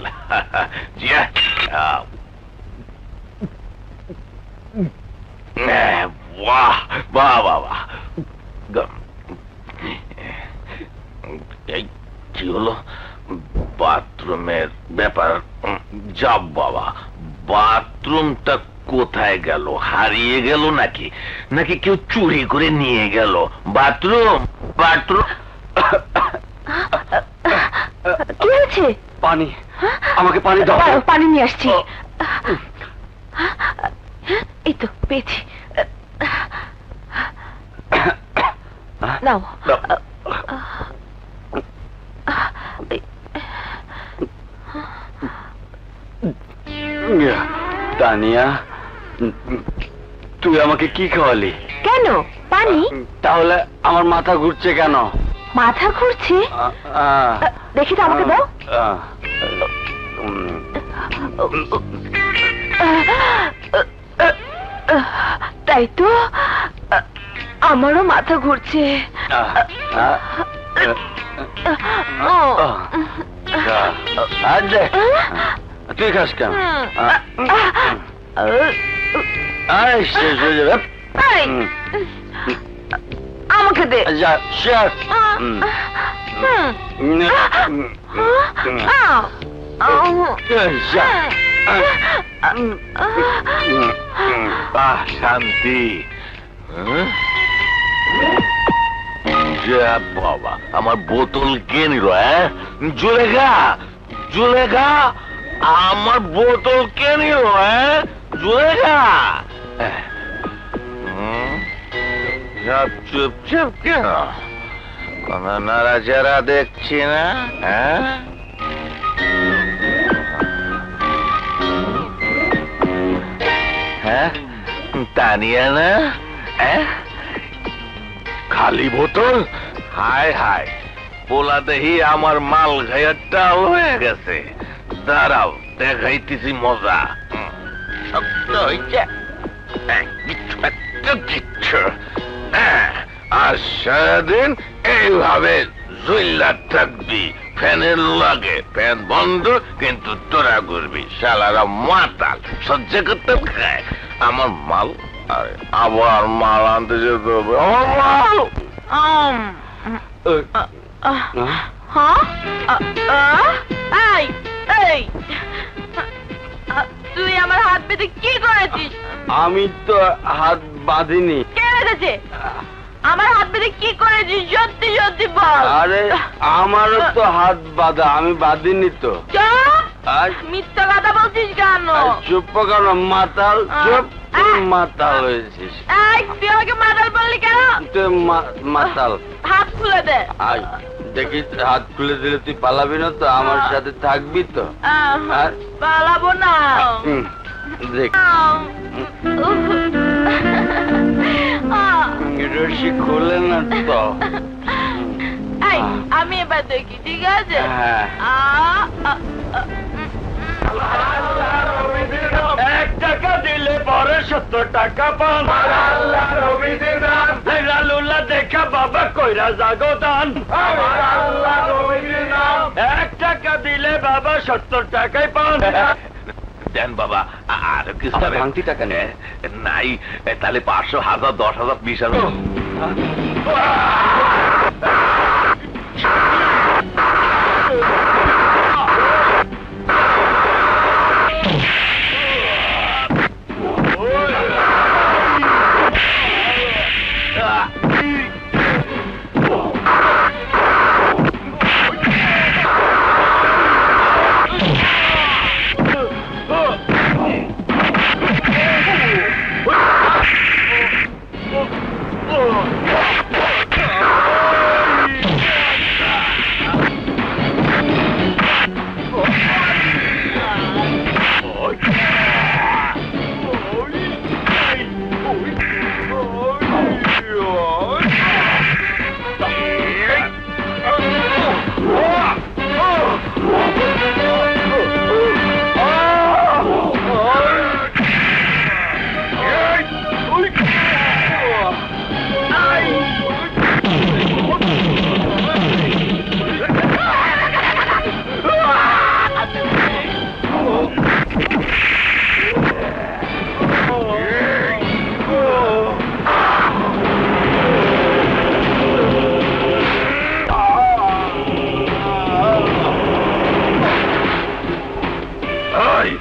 বাহ বাহ বাহ বাহ। এই কি হলো? বাথরুমের ব্যাপার। যাব বাবা, বাথরুমটা কোথায় গেল? হারিয়ে গেল নাকি, নাকি কেউ চুরি করে নিয়ে গেল? Bathroom, bathroom. কি হয়েছে? পানি, আমাকে পানি দাও। পানি নিয়ে আসছি। এই তো পেয়েছি, নাও। তানিয়া, তুই আমাকে কি খাওয়ালি? কেন? পানি? তাহলে আমার মাথা ঘুরছে কেন? মাথা ঘুরছে? দেখি তো, আমাকে দাও। তাই তো, আমারও মাথা ঘুরছে। তুই খাস কেন? শেষ হয়ে যাবে। আমাকে দে। শান্তি। বাবা, আমার বোতল কে নিল? জুলেখা, জুলেখা, আমার বোতল কে নিল? জুলেখা। সব চুপচাপ কেন? কোন নাড়াচাড়া দেখছি না। হ্যাঁ, তানিয়া না? খালি বোতল? হায় হায়, পোলা দেহি আমার মাল ঘায়ারটা হয়ে গেছে। দাঁড়াও, দেখাইতেছি মজা। শক্ত হয়েছে, আর সারাদিন এইভাবে জুইল্লা থাকবি। ফ্যানের লাগে, ফ্যান বন্ধ, কিন্তু তোরা করবি। শালারা মাতাল, সহ্য করতে খায়। আমার মাল, আরে আবার মাল আনতে যেতে হবে। আমার মাল। তুই আমার হাত বেঁধে কি করেছিস? আমি তো হাত বাঁধিনি। কে বেঁধেছে? আমার হাত বেঁধে কি করেছিস? সত্যি সত্যি বল। আরে আমারও তো হাত বাঁধা, আমি বাঁধিনি তো। মিথ্যা কথা বলছিস কেন? চুপ কেন? মাতাল, চুপ। তুই মাতাল হয়েছিস। তুই আমাকে মাতাল বললি কেন? তুই মাতাল। হাত খুলে দে। দেখি, হাত খুলে দিলে তুই পালাবি না তো? আমার সাথে থাকবি তো? পালাবো না। দেখ, রশি খুলে না তো। আমি এবার দেখি, ঠিক আছে? এক টাকা দিলে পরে 70 টাকা পান। লালুল্লাহ দেখা বাবা কইরা জাগো দান। এক টাকা দিলে বাবা 70 টাকাই পান। দেন বাবা, আর কিছু ভাঙতি টাকা নেই নাই? তাহলে 500, 1000, 10,000, 20,000।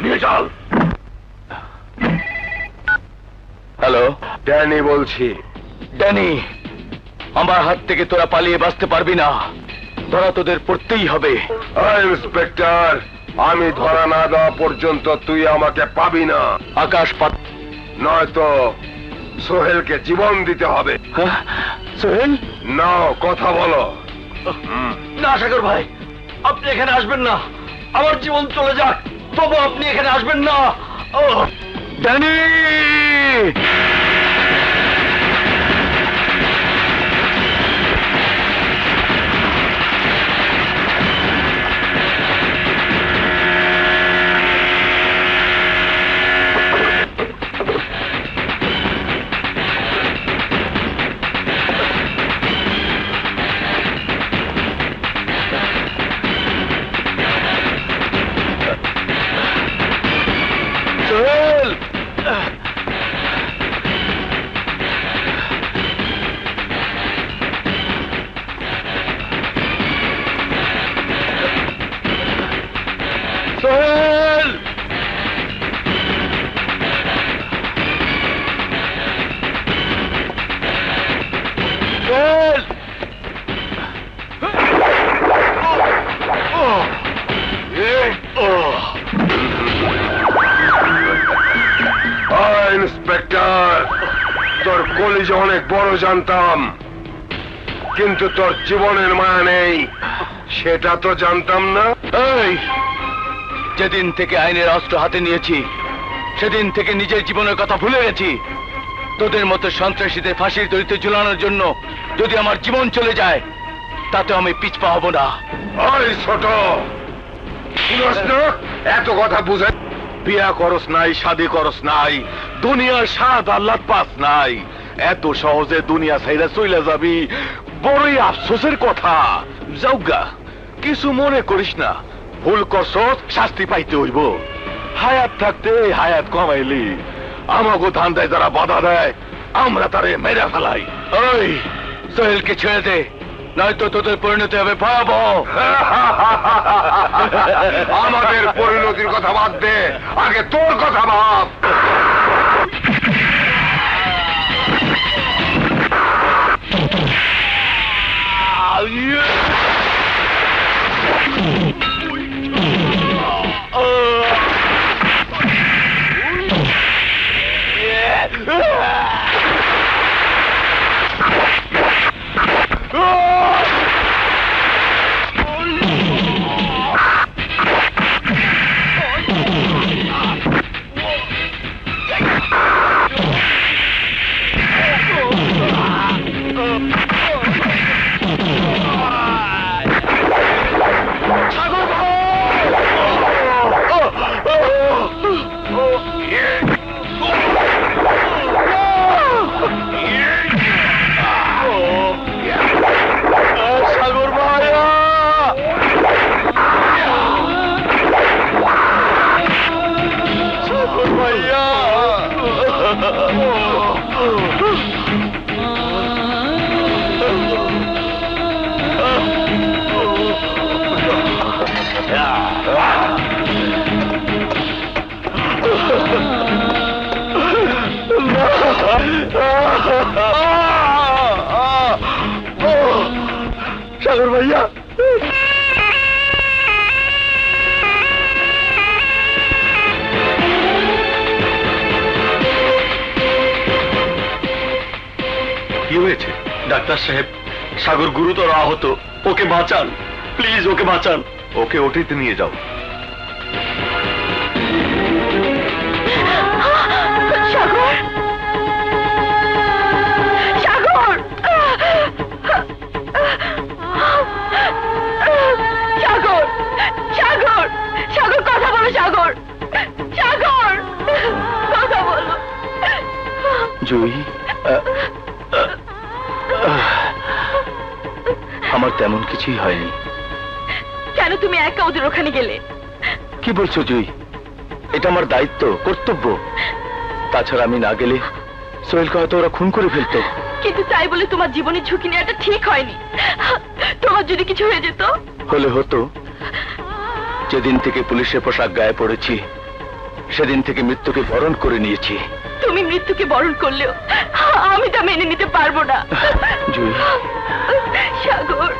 নিয়ে চল। হ্যালো ড্যানি বলছি। ড্যানি, আমার হাত থেকে তোরা পালিয়ে বাঁচতে পারবি না, ধরা তোদের পড়তেই হবে। ইন্সপেক্টর, আমি ধরা না দেওয়া পর্যন্ত তুই আমাকে পাবি না। আকাশ পাত নয়তো সোহেলকে জীবন দিতে হবে। সোহেল? নাও, কথা বলো। না সাগর ভাই, আপনি এখানে আসবেন না। আমার জীবন চলে যাক, তবু আপনি এখানে আসবেন না। ও ড্যানি! সোহেল! সোহেল! সোহেল! ইন্সপেক্টর, তোর কলিজা অনেক বড় জানতাম, কিন্তু তোর জীবনের মায়া নেই সেটা তো জানতাম না। এই, যেদিন থেকে আইনের অস্ত্র হাতে নিয়েছি সেদিন থেকে নিজের জীবনের কথা ভুলে গেছি। তোদের মতো সন্ত্রাসীদের ফাঁসির দড়িতে ঝুলানোর জন্য যদি আমার জীবন চলে যায়, তাতে আমি পিছপা হব না। ওই ছোট, শুনস না? এত কথা বুঝে বিয়া করস নাই, শাদি করস নাই, দুনিয়ার স্বাদ আল্লাহ পাস নাই, এত সহজে দুনিয়া ছাইরা চইলা যাবি, বড়ই আফসোসের কথা। যাওগা, কিছু মনে করিস না, ভুল করছস, শাস্তি পাইতে হইব। হায়াত থাকতে হায়াত কমাইলি, আমাগো ধান্দায় যারা বাধা দেয় আমরা তারে মেরে ফেলাই। ওই সোহেলকে ছেড়ে দে, নয়তো তোদের পরিণতি হবে ভয়াবহ। আমাদের পরিণতির কথা বাদ দে, আগে তোর কথা ভাব। সাগর ভাইয়া! সাগর ভাইয়া! সাগর ভাইয়া! কি হয়েছে? ডাক্তার সাহেব, সাগর গুরুতর আহত, ওকে বাঁচান, প্লিজ ওকে বাঁচান। ওকে ওটিতে নিয়ে যাও। সাগর! সাগর! সাগর! সাগর! সাগর, কথা বলো সাগর! সাগর! কথা বলো। জুই, আমার তেমন কিছুই হয়নি। কেন তুমি একা ওদের ওখানে গেলে? কি বলছো জুই? এটা আমার দায়িত্ব, কর্তব্য। তাছাড়া আমি না গেলে সোহেলকে হয়তো ওরা খুন করে ফেলতো। কিন্তু তাই বলে তোমার জীবনের ঝুঁকি নেওয়াটা ঠিক হয়নি। তোমার যদি কিছু হয়ে যেত? হলে হতো। যেদিন থেকে পুলিশের পোশাক গায়ে পড়েছি সেদিন থেকে মৃত্যুকে বরণ করে নিয়েছি। তুমি মৃত্যুকে বরণ করলেও আমি তা মেনে নিতে পারবো না। জুই, সাগর,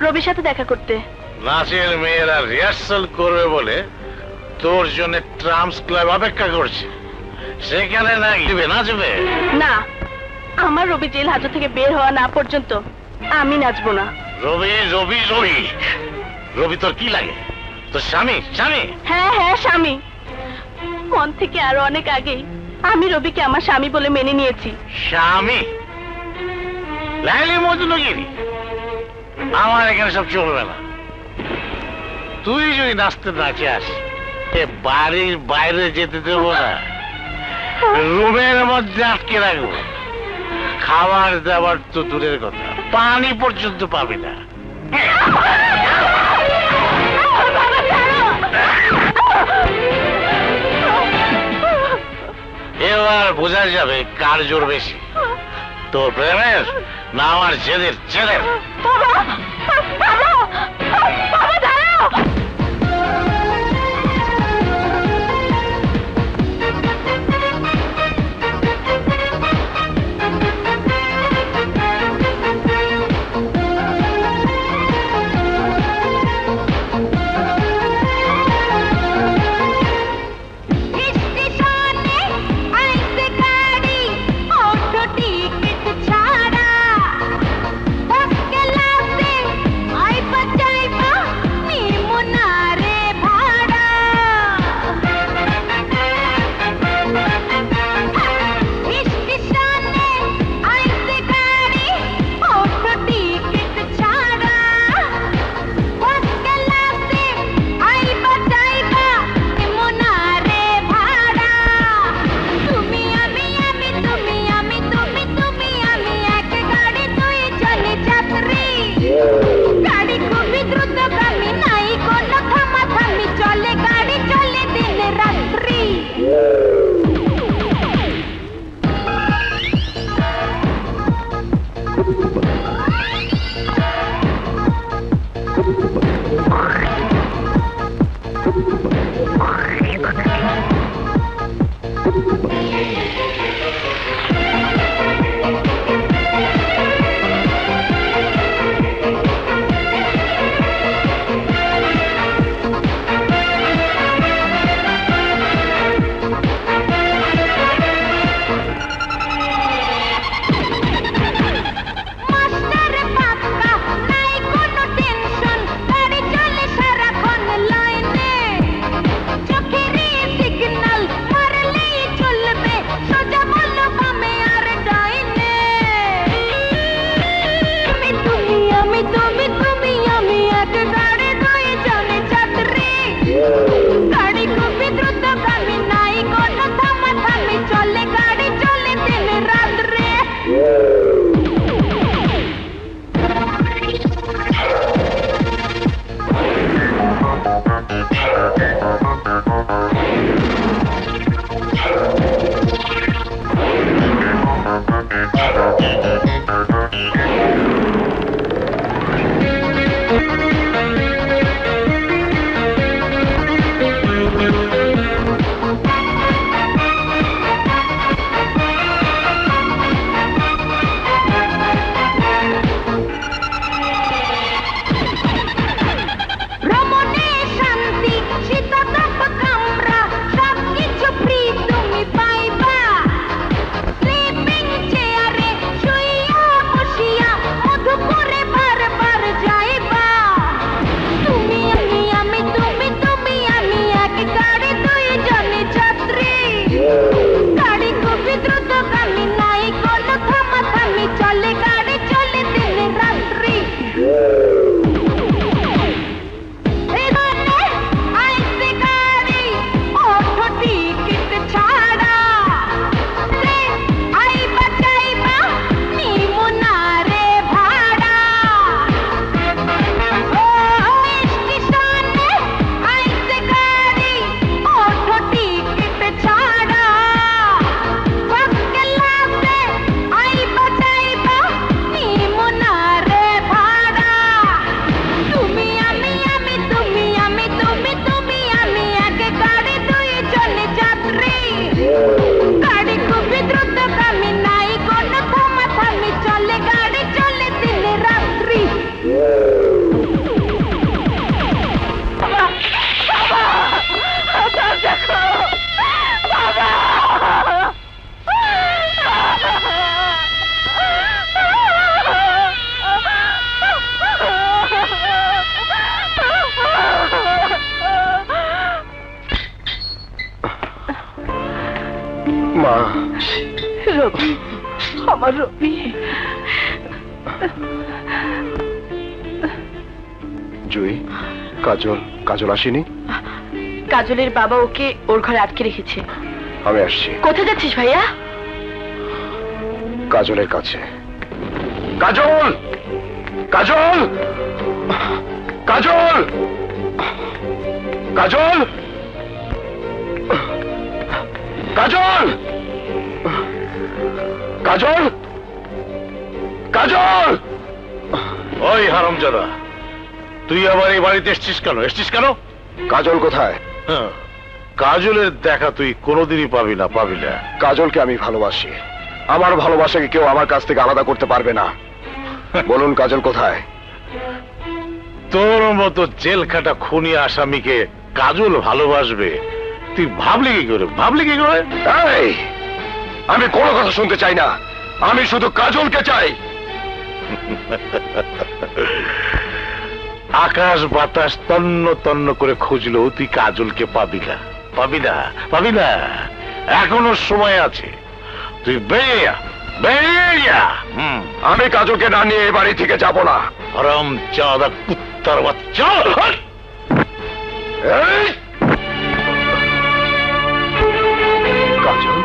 রবির সাথে দেখা করতে। নাচের মেয়েরা রিহার্সাল করবে বলে তোর জন্য ট্রামস ক্লাব অপেক্ষা করছে, সেখানে নাচবে না। আমার রবি জেল হাজত থেকে বের হওয়া না পর্যন্ত আমি নাচবো না। রবি রবি রবি রবি তোর কি লাগে? তোর স্বামী? স্বামী? হ্যাঁ হ্যাঁ স্বামী। মন থেকে আরো অনেক আগেই আমি রবিকে আমার স্বামী বলে মেনে নিয়েছি। স্বামী? লাইলি মজনুগিরি? আমার এখানে সব চলবে না। তুই যদি নাচতে না চাস বাড়ির বাইরে যেতে দেবো না, রুমের মধ্যে আটকে রাখবো। খাবার দাবার তো দূরের কথা, পানি পর্যন্ত পাবি না। এবার বোঝা যাবে কার জোর বেশি, তোর প্রেমের না আমার জেদের? জেদের। ছাড়া গাড়ি খুবই দ্রুতগামী, নাই কোনো থামাথামি, চলে গাড়ি চলে দিন রাত্রি। মাস্টার পাক্কা, নাই কোনো টেনশন, গাড়ি চলে সারাক্ষণ লাইনে। চোখেরই সিগন্যাল মারলেই চলবে, সোজা বলো বামে আর ডাইনে। তুমি আমি, তুমি আমি, এক গাড়ি দুইজনে যাত্রী। গাড়ি খুবই দ্রুতগামী, নাই কোনো থামাথামি, চলে গাড়ি চলে দিন রাত্রে। ভ্রমণে শান্তি, শীততাপ কামরা, সবকিছু ফ্রি তুমি পাইবা। স্লিপিং চেয়ারে শুইয়া বসিয়া মধুপুরে বারবার যাইবা। তুমি আমি, তুমি আমি, এক গাড়ি দুইজনে যাত্রী। গাড়ি খুবই দ্রুতগামী, নাই কোনো থামাথামি, চলে গাড়ি চলে দিন রাত্রি। আইসে গাড়ি, ওঠো টিকিট ছাড়া। আইবা যাইবা, নিমু না রে ভাড়া। স্টেশনে আইসে গাড়ি, ওঠো টিকিট ছাড়া। ফার্স্ট ক্লাসে আইবা যাইবা, নিমু না রে ভাড়া। তুমি আমি, তুমি আমি, এক গাড়ি দুইজনে যাত্রী। গাড়ি খুবই দ্রুতগামী, নাই কোনো থামাথামি, চলে গাড়ি চলে দিন রাত্রি। দেখো বাবা, মা, রবি, আমার রবি। জুই, কাজল আসেনি? কাজলের বাবা ওকে ওর ঘরে আটকে রেখেছে। আমি আসছি কোথায় যাচ্ছিস ভাইয়া? কাজলের কাছে। কাজল, কাজল, কাজল, কাজল, কাজল, কাজল, কাজল। ওই হারামজাদা, তুই আবার এই বাড়িতে এসছিস কেন? কাজল কোথায়? হ্যাঁ, কাজলের দেখা তুই কোনোদিনই পাবি না। কাজলকে আমি ভালোবাসি, আমার ভালোবাসাকে কেউ আমার কাছ থেকে আলাদা করতে পারবে না। বলুন কাজল কোথায়? তোর মতো জেল খাটা খুনি আসামিকে কাজল ভালোবাসবে তুই ভাবলি কি করে? এই, আমি কোনো কথা শুনতে চাই না, আমি শুধু কাজলকে চাই। আকাশ বাতাস তন্ন তন্ন করে খুঁজলেও তুই কাজলকে পাবি না। এখনো সময় আছে, তুই বেরিয়ে যা। আমি কাজলকে না নিয়ে এ বাড়ি থেকে যাব না। হারামজাদা কুত্তার বাচ্চা। এই, কাজল।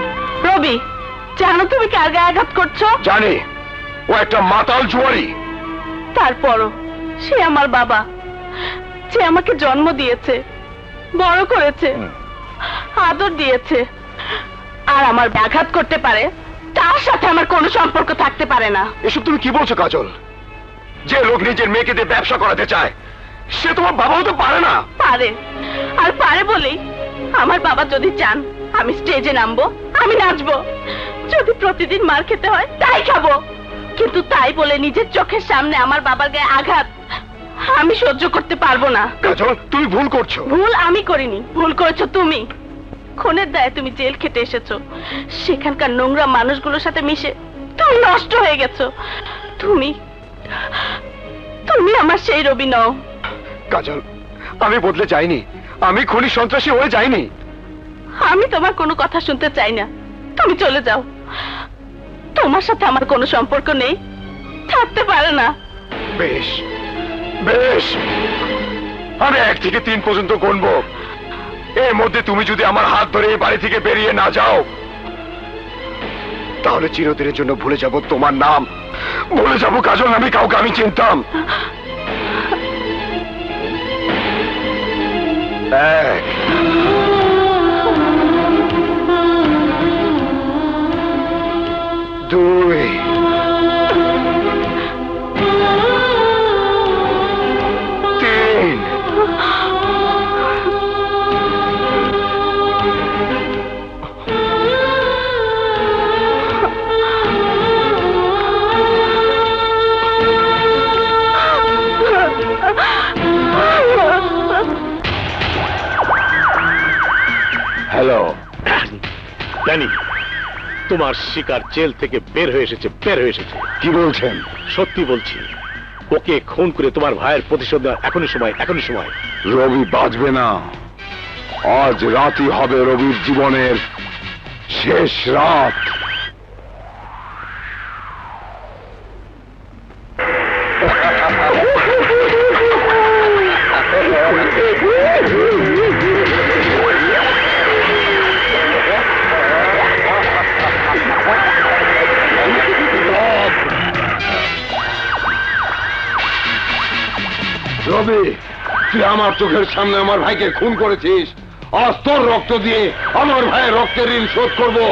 রবি, জানো তুমি কার গায়ে আঘাত করছো? জানি, ও একটা মাতাল জুয়ারি। তারপরও সে আমার বাবা, যে আমাকে জন্ম দিয়েছে, বড় করেছে, আদর দিয়েছে। আর আমার ব্যাঘাত করতে পারে, তার সাথে আমার কোনো সম্পর্ক থাকতে পারে না। এসব তুমি কি বলছো কাজল? যে লোক নিজের মেয়েকে দিয়ে ব্যবসা করাতে চায়, সে তোমার বাবা হতে পারে না। পারে, আর পারে বলেই আমার বাবা যদি চান আমি স্টেজে নামবো, আমি নাচবো। যদি প্রতিদিন মার খেতে হয় তাই খাবো, কিন্তু তাই বলে নিজের চোখের সামনে আমার বাবার গায়ে আঘাত আমি সহ্য করতে পারবো না। কাজল, তুমি ভুল করছো। ভুল আমি করিনি, ভুল করেছো তুমি। খুনের দায়ে তুমি জেল খেটে এসেছো, সেখানকার নোংরা মানুষগুলোর সাথে মিশে তুমি নষ্ট হয়ে গেছো। তুমি তুমি আমার সেই রবি নও। কাজল, আমি বদলে যাইনি, আমি খুনি সন্ত্রাসী হয়ে যাইনি। আমি তোমার কোনো কথা শুনতে চাই না, তুমি চলে যাও। তোমার সাথে আমার কোনো সম্পর্ক নেই, থাকতে পারে না। বেশ বেশ, আমি 1 থেকে 3 পর্যন্ত গুনবো। এর মধ্যে তুমি যদি আমার হাত ধরে এই বাড়ি থেকে বেরিয়ে না যাও, তাহলে চিরদিনের জন্য ভুলে যাব তোমার নাম, ভুলে যাব কাজল নামে কাউকে আমি চিনতাম। 1 2 3 হ্যালো জানি তোমার শিকার জেল থেকে বের হয়ে এসেছে। কি বলছেন? সত্যি বলছি, ওকে খুন করে তোমার ভাইয়ের প্রতিশোধ নেওয়ার এখনই সময়। রবি বাঁচবে না। আজ রাতই হবে রবির জীবনের শেষ রাত। রবি, তুই আমার চোখের সামনে আমার ভাইকে খুন করেছিস। আজ তোর রক্ত দিয়ে আমার ভাইয়ের রক্তের ঋণ শোধ করবো।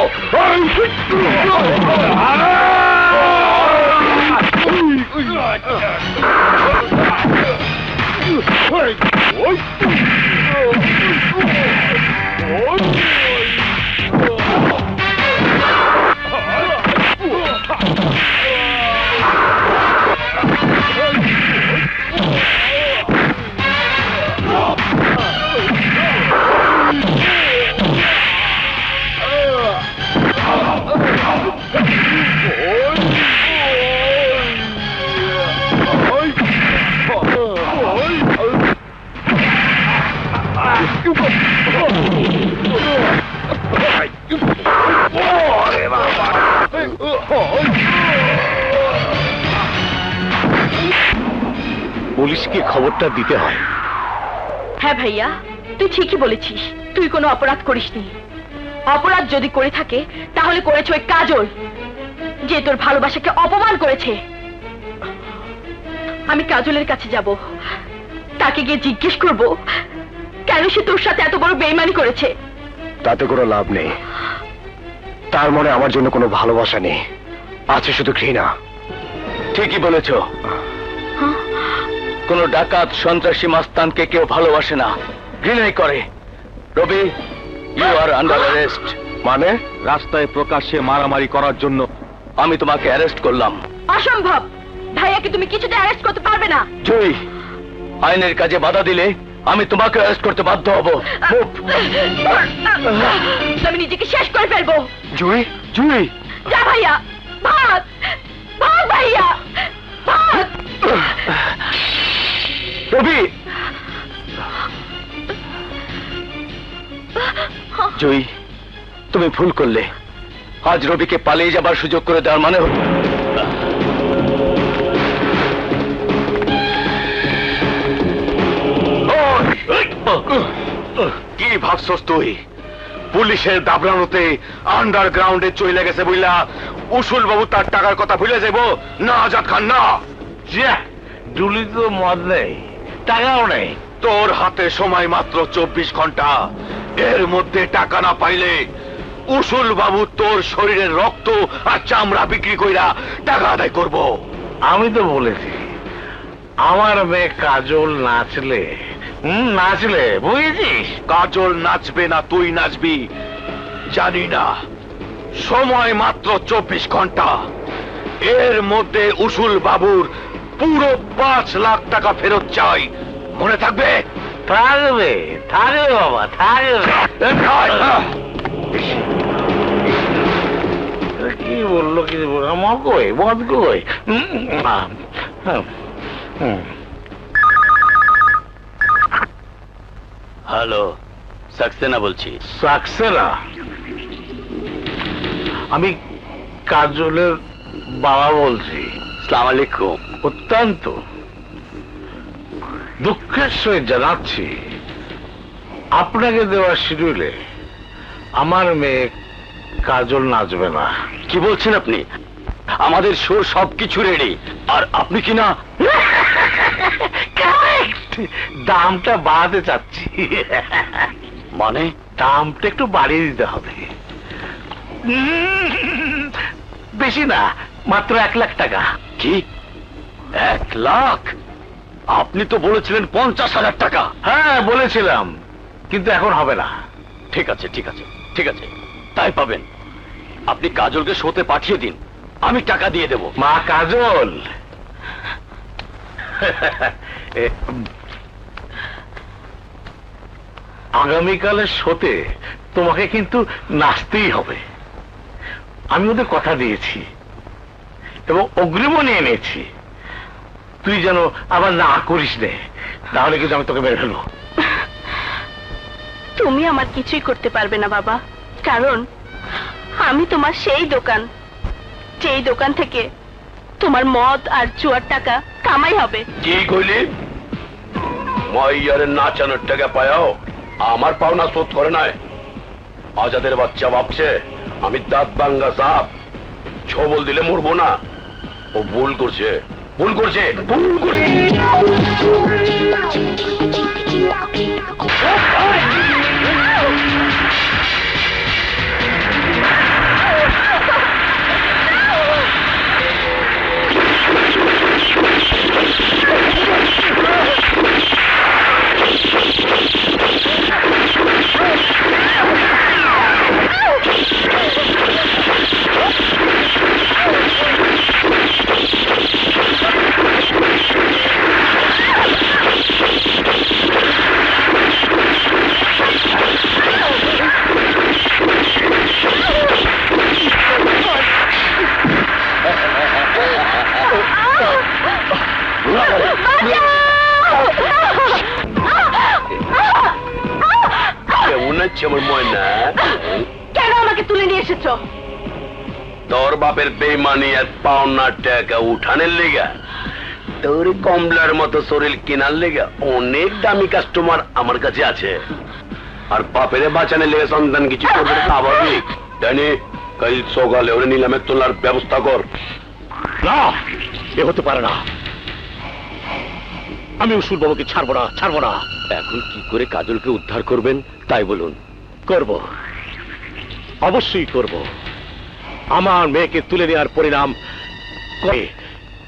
পুলিশকে খবরটা দিতে হয়। হ্যাঁ ভাইয়া, তুই ঠিকই বলেছিস। তুই কোনো অপরাধ করিসনি। অপরাধ যদি করে থাকে তাহলে করেছে ওই কাজল, যে তোর ভালোবাসাকে অপমান করেছে। আমি কাজলের কাছে যাব, তাকে গিয়ে জিজ্ঞেস করব কেন সে তোর সাথে এত বড় বেইমানি করেছে। তাতে কোনো লাভ নেই। তার মনে আমার জন্য কোনো ভালোবাসা নেই, আছে শুধু ঘৃণা। ঠিকই বলেছ। কোন ডাকাত সন্ত্রাসী মাস্তানকে কেউ ভালোবাসে না, ঘৃণাই করে। রবি, ইউ আর আন্ডার অ্যারেস্ট। মানে রাস্তায় প্রকাশ্যে মারামারি করার জন্য আমি তোমাকে অ্যারেস্ট করলাম। অসম্ভব, ভাইয়াকে তুমি কিছুতে অ্যারেস্ট করতে পারবে না। জুই, আইনের কাজে বাধা দিলে আমি তোমাকে অ্যারেস্ট করতে বাধ্য হব। আমি নিজেকে শেষ করে ফেলবো। জুই, জুই, যা ভাইয়া, ভাগ ভাগ ভাইয়া, ভাগ। রবি, জুই, তুমি ভুল করলে। আজ রবিকে পালিয়ে যাবার সুযোগ করে দেওয়ার মানে হলো কি ভাবছস তুই? পুলিশের দাবরানোতে আন্ডারগ্রাউন্ডে চলে গেছে বুঝলা? উসুল বাবু তার টাকার কথা ভুলে যাব না? আজাদ খান না, ডুলি তো মদ নেই, টাকাও নেই। তোর হাতে সময় মাত্র 24 ঘন্টা। এর মধ্যে টাকা না পাইলে উসুল বাবু তোর শরীরের রক্ত আর চামড়া বিক্রি কইরা টাকা আদায় করব। আমি তো বলেছি আমার মেয়ে কাজল নাচলে নাচলে বুঝেছিস? কাজল নাচবে না তুই নাচবি জানি না, সময় মাত্র 24 ঘন্টা। এর মধ্যে উসুল বাবুর পুরো 5 লাখ টাকা ফেরত চাই, মনে থাকবে? থাকবে থাকবে বাবা, থাকবে। কি বললো কি বললো? আমার কই মদ কই? হ্যালো, সাকসেনা বলছি। সাকসেনা? আমি কাজলের বাবা বলছি। আসসালামু আলাইকুম। অত্যন্ত দুঃখের সহিত জানাচ্ছি আপনাকে দেওয়া শিডিউলে আমার মেয়ে কাজল নাচবে না। কি বলছেন আপনি? আমাদের শোর সবকিছু রেডি, আর আপনি কি না? দামটা বাড়াতে চাচ্ছি। মানে? দামটা একটু বাড়িয়ে দিতে হবে। বেশি না, মাত্র 1 লাখ টাকা। কি 1 লাখ? আপনি তো বলেছিলেন 50,000 টাকা। হ্যাঁ বলেছিলাম, কিন্তু এখন হবে না। ঠিক আছে ঠিক আছে ঠিক আছে, তাই পাবেন। আপনি কাজলকে শোতে পাঠিয়ে দিন, আমি টাকা দিয়ে দেব। মা কাজল, আগামীকালের শোতে তোমাকে কিন্তু নাচতেই হবে। আমি ওদের কথা দিয়েছি এবং অগ্রিমও নিয়ে নিয়েছি। তুই যেন আবার না করিস নে, তাহলে কিন্তু আমি তোকে মেরে ফেলবো। তুমি আমার কিছুই করতে পারবে না বাবা, কারণ আমি তোমার সেই দোকান, যেই দোকান থেকে তোমার মদ আর জুয়ার টাকা কামাই হবে। কি কইলি? মাইয়ারে নাচানোর টাকা পায়াও আমার পাওনা শোধ করে নাই। আজাদের বাচ্চা ভাবছে আমি দাঁত ভাঙ্গা সাপ, ছবল দিলে মরবো না। ও ভুল করছে, ভুল করছে, ভুল করছে। কেমন আছে আমার ময়না? কেন আমাকে তুলে নিয়ে এসেছো? তোর বাপের বেইমানি আর পাওনার টাকা উঠানের লেগা, তোর কমলার মতো শরীর কেনার লেগা অনেক দামি কাস্টমার আমার কাছে আছে। আর বাপের বাঁচানের লেগে সন্তান কিছু করবে স্বাভাবিক, জানি। কাল সকালে ওরে নিলামে তোলার ব্যবস্থা কর। না, এ হতে পারে না। আমি উসুল বাবুকে ছাড়বো না, ছাড়বো না। এখন কি করে কাজলকে উদ্ধার করবেন তাই বলুন। করব, অবশ্যই করব। আমার মেয়েকে তুলে নেওয়ার পরিণাম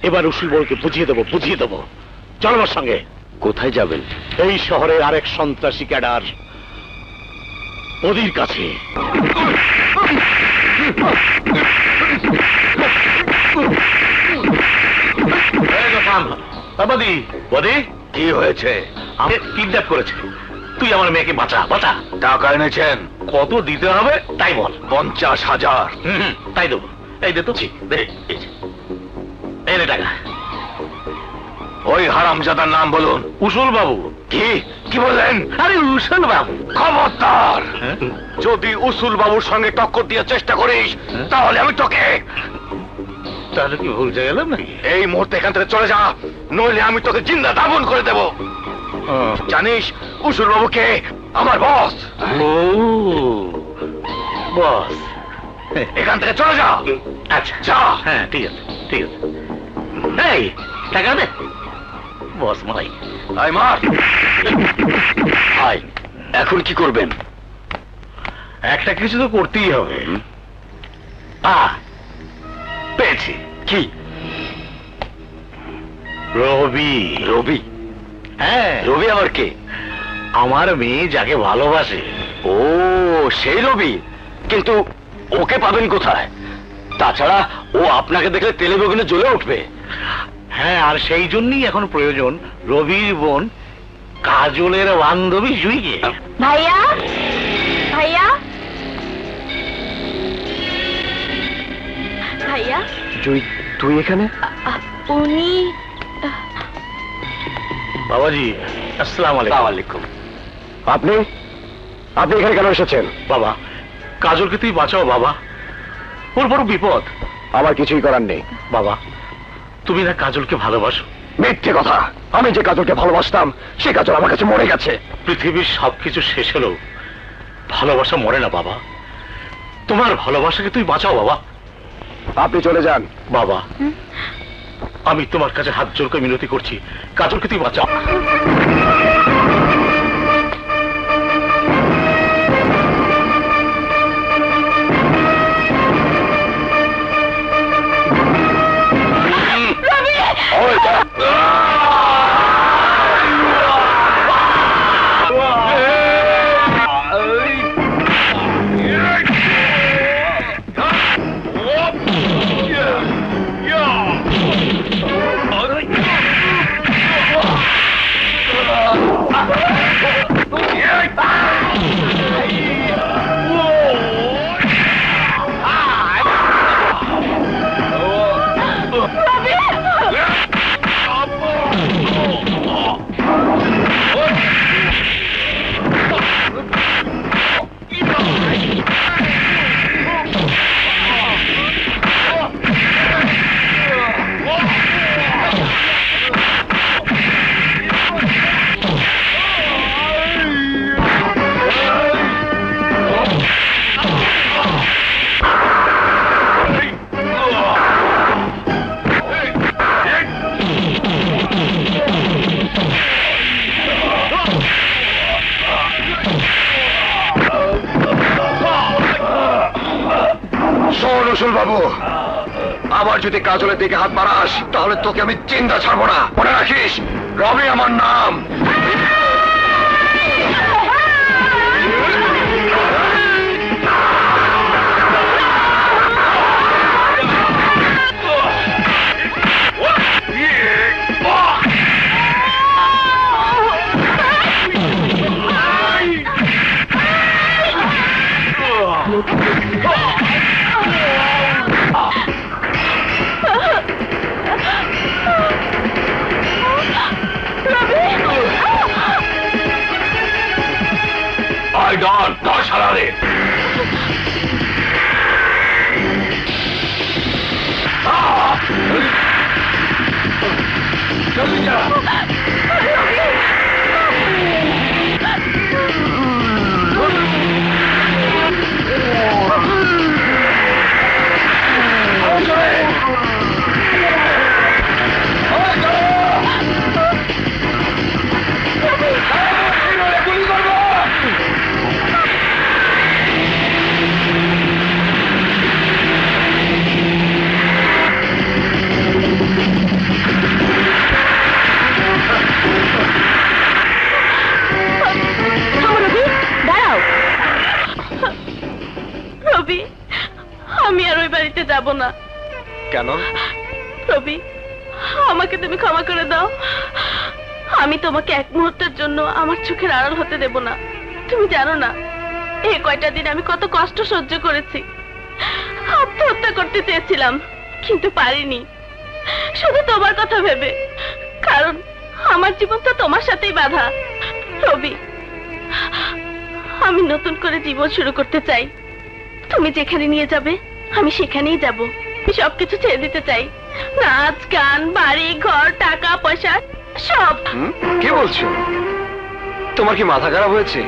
এবার উসুল বাবুকে বুঝিয়ে দেবো, বুঝিয়ে দেবো। চলো আমার সঙ্গে। কোথায় যাবেন? এই শহরের আরেক সন্ত্রাসী ক্যাডার ওদের কাছে। কি হয়েছে? আমি কিডন্যাপ করেছে, তুই আমার মেয়েকে বাঁচা, বাঁচা। টাকা এনেছেন? কত দিতে হবে তাই বল। 50,000। তাই দেবো। এই দে তো, এই নে টাকা। ওই হারামজাদার নাম বলুন। উসুল বাবু। কি কি বললেন? আরে উসুল বাবু। খবরদার, যদি উসুল বাবুর সঙ্গে টক্কর দিয়ে চেষ্টা করিস তাহলে আমি তোকে। তাহলে কি ভুল যায় গেলাম নাকি? এই মুহূর্তে এখান থেকে চলে যা, নইলে আমি তোকে জিন্দা দাফন করে দেব। জানিস উসুল বাবুকে? আমার বস। ও বস, এখান থেকে চলে যা। আচ্ছা যা। হ্যাঁ ঠিক আছে, ঠিক আছে। এই টাকা দে। বস মালাই। আয় মার। আয়, এখন কি করবেন? একটা কিছু তো করতেই হবে। পেয়েছি। কি? রবি। রবি? হ্যাঁ, রবি আবার কে? আমার মেয়ে যাকে ভালোবাসে। ও, সেই রবি। কিন্তু ওকে পাবেন কোথায়? তাছাড়া ও আপনাকে দেখলে তেলে বেগুনে জ্বলে উঠবে। হ্যাঁ, আর সেই জন্যই এখন প্রয়োজন রবির বোন কাজলের বান্ধবী জুইকে। ভাইয়া, ভাইয়া, ভাইয়া, জুই, তুই এখানে? উনি বাবাজি, আসসালামু আলাইকুম। আপনি আপনি এখানে কেন এসেছেন? বাবা, কাজলকে তুই বাঁচাও বাবা, ওর বড় বিপদ। আমার কিছুই করার নেই। বাবা, তুমি না কাজলকে ভালোবাসো? মিথ্যে কথা। আমি যে কাজলকে ভালোবাসতাম সে কাজল আমার কাছে মরে গেছে। পৃথিবীর সবকিছু শেষ হলেও ভালোবাসা মরে না বাবা। তোমার ভালোবাসাকে তুই বাঁচাও বাবা। আপনি চলে যান। বাবা, আমি তোমার কাছে হাত জোর করে মিনতি করছি, কাজলকে তুই বাঁচাও। রসুল বাবু, আবার যদি কাজলের দিকে হাত বাড়াস তাহলে তোকে আমি চিন্তা ছাড়বো না। মনে রাখিস, রবি আমার নাম। যাব না। কেন? রবি, আমাকে তুমি ক্ষমা করে দাও। আমি তোমাকে এক মুহূর্তের জন্য আমার চোখের আড়াল হতে দেব না। তুমি জানো না এই কয়টা দিন আমি কত কষ্ট সহ্য করেছি। আত্মহত্যা করতে চেয়েছিলাম কিন্তু পারিনি, শুধু তোমার কথা ভেবে, কারণ আমার জীবন তো তোমার সাথেই বাঁধা। রবি, আমি নতুন করে জীবন শুরু করতে চাই। তুমি যেখানে নিয়ে যাবে আমি সেখানেই যাব। আমি সবকিছু ছেড়ে দিতে চাই, নাচ গান, বাড়ি ঘর, টাকা পয়সা সব। কি বলছো? তোমার কি মাথা খারাপ হয়েছে?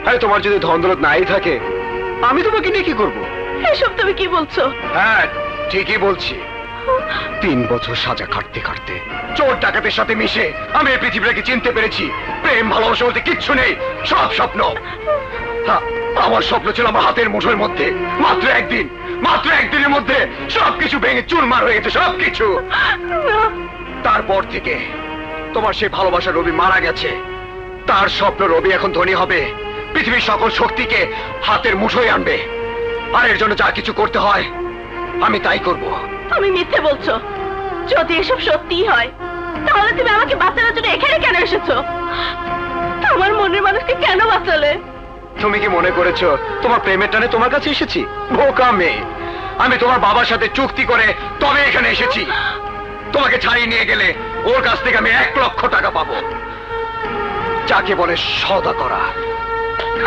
আরে তোমার যদি ধন দৌলত নাই থাকে আমি তোমাকে নিয়ে কি করবো? এসব তুমি কি বলছো? হ্যাঁ ঠিকই বলছি। 3 বছর সাজা খাটতে খাটতে চোর ডাকাতের সাথে মিশে আমি এই পৃথিবীটাকে চিনতে পেরেছি। প্রেম ভালোবাসা বলতে কিচ্ছু নেই, সব স্বপ্ন। আমার স্বপ্ন ছিল আমার হাতের মুঠোর মধ্যে, মাত্র একদিনের মধ্যে সবকিছু ভেঙে চুরমার হয়ে গেছে, সবকিছু। তারপর থেকে তোমার সেই ভালোবাসা রবি মারা গেছে। তার স্বপ্ন রবি এখন ধনী হবে, পৃথিবীর সকল শক্তিকে হাতের মুঠোয় আনবে, আর এর জন্য যা কিছু করতে হয় আমি তাই করব। তুমি মিথ্যে বলছো। যদি এসব সত্যিই হয় তাহলে তুমি আমাকে বাঁচানোর জন্য এখানে কেন এসেছো? আমার মনের মানুষকে কেন বাঁচালে? তুমি কি মনে করেছো তোমার প্রেমের টানে তোমার কাছে এসেছি? বোকা মেয়ে, আমি তোমার বাবার সাথে চুক্তি করে তবে এখানে এসেছি। তোমাকে ছাড়িয়ে নিয়ে গেলে ওর কাছ থেকে আমি 1 লক্ষ টাকা পাবো, যাকে বলে সওদা করা।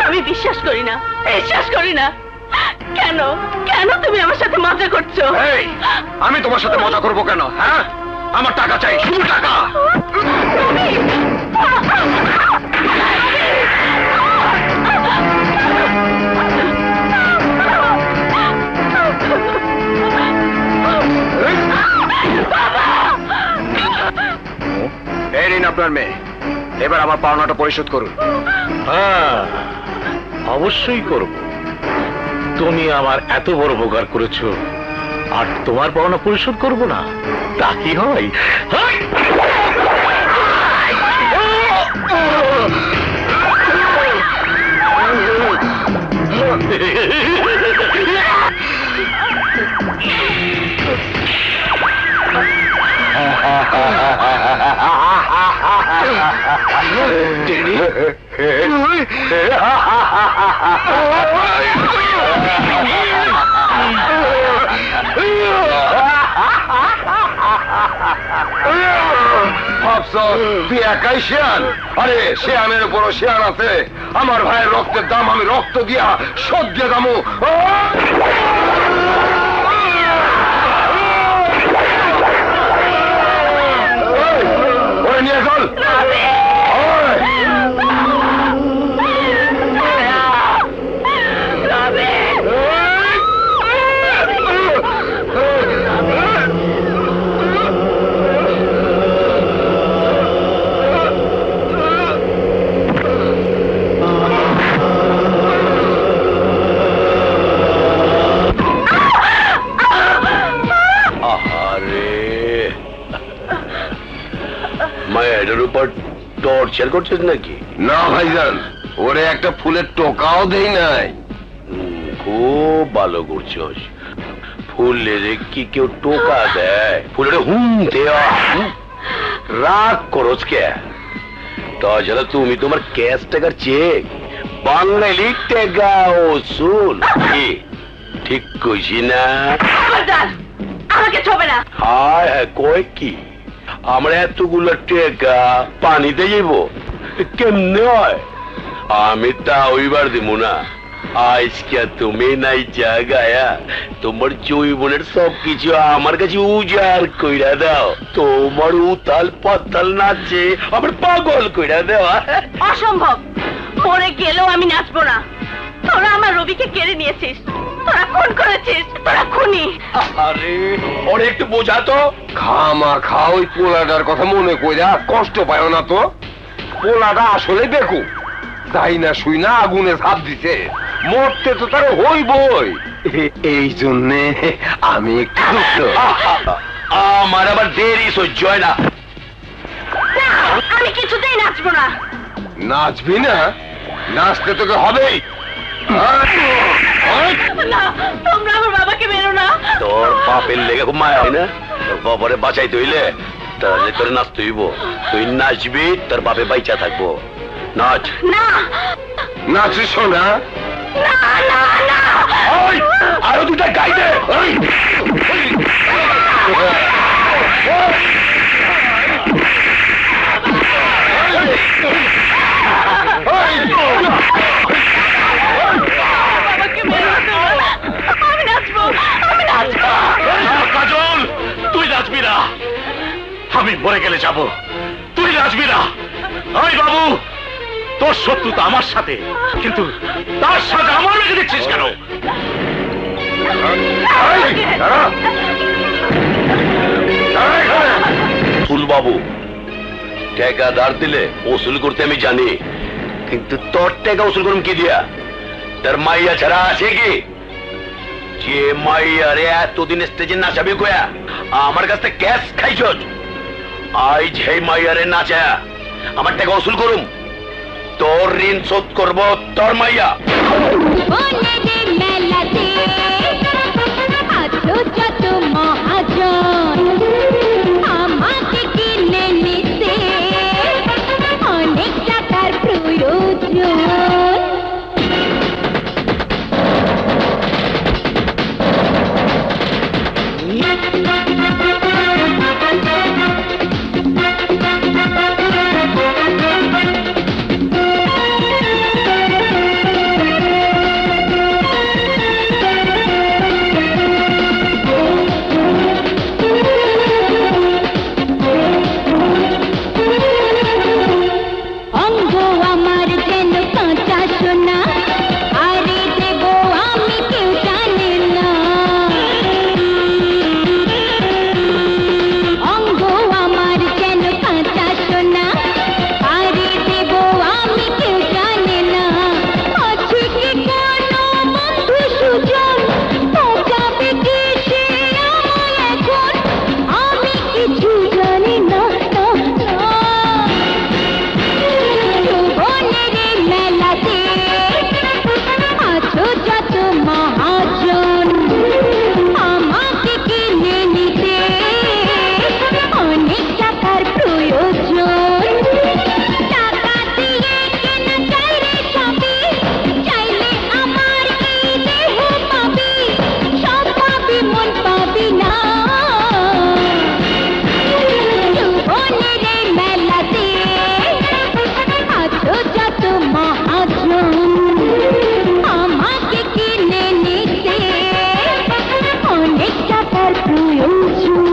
আমি বিশ্বাস করি না, বিশ্বাস করি না। কেন কেন তুমি আমার সাথে মজা করছো? এই, আমি তোমার সাথে মজা করবো কেন? হ্যাঁ, আমার টাকা চাই, শুধু টাকা। এই নিন আপনার মেয়ে, এবার আমার পাওনাটা পরিশোধ করুন। হ্যাঁ, অবশ্যই করব। তুমি আমার এত বড় উপকার করেছো, আর তোমার পাওনা পরিশোধ করব না তা কি হয়? তুই একাই শেয়ান? আরে শেয়ানের উপরও শেয়ান আছে। আমার ভাইয়ের রক্তের দাম আমি রক্ত দিয়া শোধ দিয়ে দামু। ওরে নিয়ে চল। এটার উপর টর্চার করছিস নাকি? না ভাইজান, ওরে একটা ফুলের টোকাও দেই নাই। খুব ভালো করছিস। ফুলের কি কেউ টোকা দেয়? ফুলের দেওয়া রাগ করছ কে? তাছাড়া তুমি তোমার ক্যাশ টাকার চেক বাঙালি টেকা ওসুল কি ঠিক কইছি না? আমাকে ছবে না। হায় হায়, কয় কি আমরা এতগুলো টেকা পানিতে যাইব? কেমনে হয়? আমি তা ওইবার দিব না। আজকে তুমি নাই জায়গায়া তোমার জৈবনের সবকিছু আমার কাছে উজাড় কইরা দাও। তোমার উতাল পাতাল নাচে আমার পাগল কইরা দেওয়া। অসম্ভব, মরে গেলেও আমি নাচবো না। তোরা আমার রবিকে কেড়ে নিয়েছিস, তোরা খুন করেছিস, তোরা খুনি। আরে ওরে একটু বোঝা তো। খামা খা ওই পোলাটার কথা মনে কইরা কষ্ট পায় না তো। পোলাটা আসলে বেকু, যাই না শুই না আগুনে ঝাঁপ দিছে, মরতে তো তার হইবই। এই জন্যে আমি একটু দুঃখ। আমার আবার দেরি সহ্য হয় না। আমি কিছুতেই নাচবো না। নাচবি না? নাচতে তোকে হবেই। না, তোমরা আমার বাবাকে মেরো না। তোর বাপের লেগে খুব মায়া হয় না? তোর বাবারে বাঁচাইতে হইলে তাহলে তোর নাচতে হইব। তুই নাচবি, তোর বাপে বাইচা থাকবো। নাচ। না, নাচিস না? না, না, না। ওই আরো দুটা গাই দে। ওই আমি নাচবো, আমি নাচবো। কাজল, তুই নাচবি না। আমি মরে গেলে যাব, তুই নাচবি না। ওই বাবু, তোর শত্রুতা আমার সাথে, কিন্তু তার সাথে আমার রেখে দিচ্ছিস কেন? দাঁড়া। বাবু, টাকা ধার দিলে ওসুল করতে আমি জানি, কিন্তু তোর টাকা ওসুল করুন কি দিয়া? তার মাইয়া ছাড়া আছে কি? যে মাইয়ারে এতদিন স্টেজে নাচাবি কয়া আমার কাছ থেকে ক্যাশ খাইছ, আজ সেই মাইয়ারে নাচা আমার টাকা ওসুল করুম, তোর ঋণ শোধ করবো তোর মাইয়া। বনের মেলাতে আছো যত মহাজন, আমাকে কিনে নিতে অনেক টাকার প্রয়োজন। অঙ্গ আমার যেন কাঁচা সোনা, আরে দেব আমি কেউ জানে না। অঙ্গ আমার যেন কাঁচা সোনা, আরে দেব আমি কেউ জানে না। আছে কি কোনো বন্ধু সুজন, বোঝাবে কি সে আমায় এখন? আমি কিছু জানি না, না, না। বনের মেলাতে আছো যত মহাজন, আমাকে কিনে নিতে অনেক টাকার প্রয়োজন। টাকা দিয়ে কেনা চাই রে সবই, চাইলে আমার এই দেহ পাবি, সব পাবি মন পাবি না। বনের মেলাতে আছো যত মহাজন, আমাকে কিনে নিতে অনেক টাকার প্রয়োজন।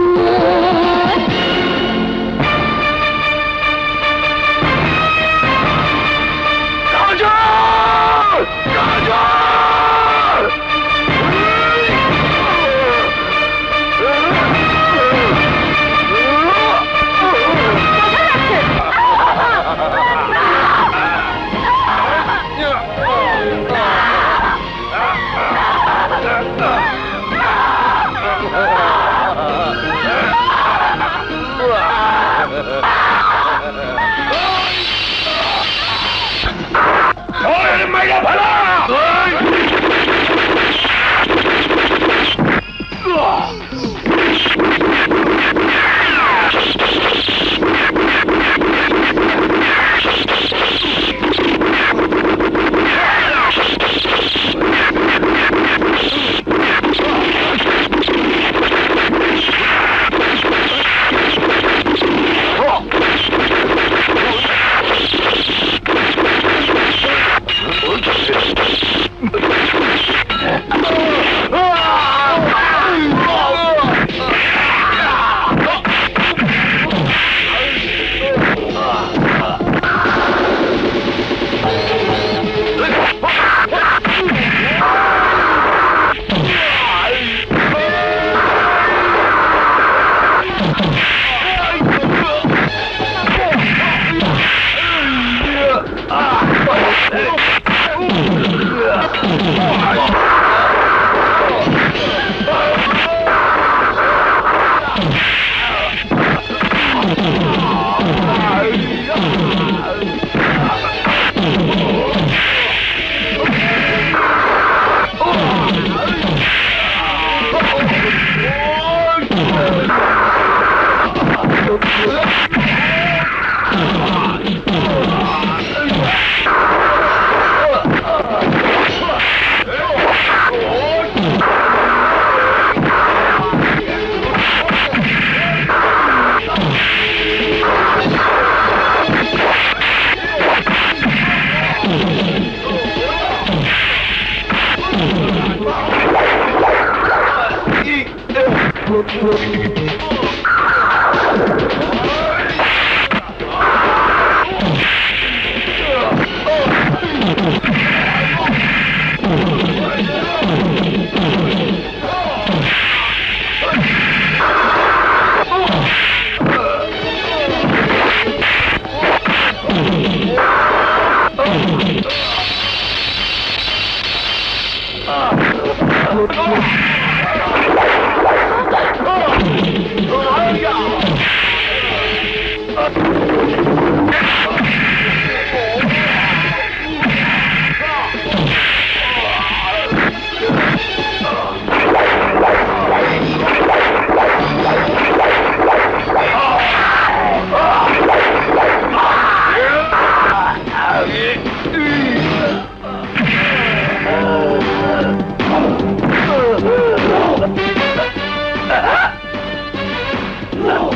আমার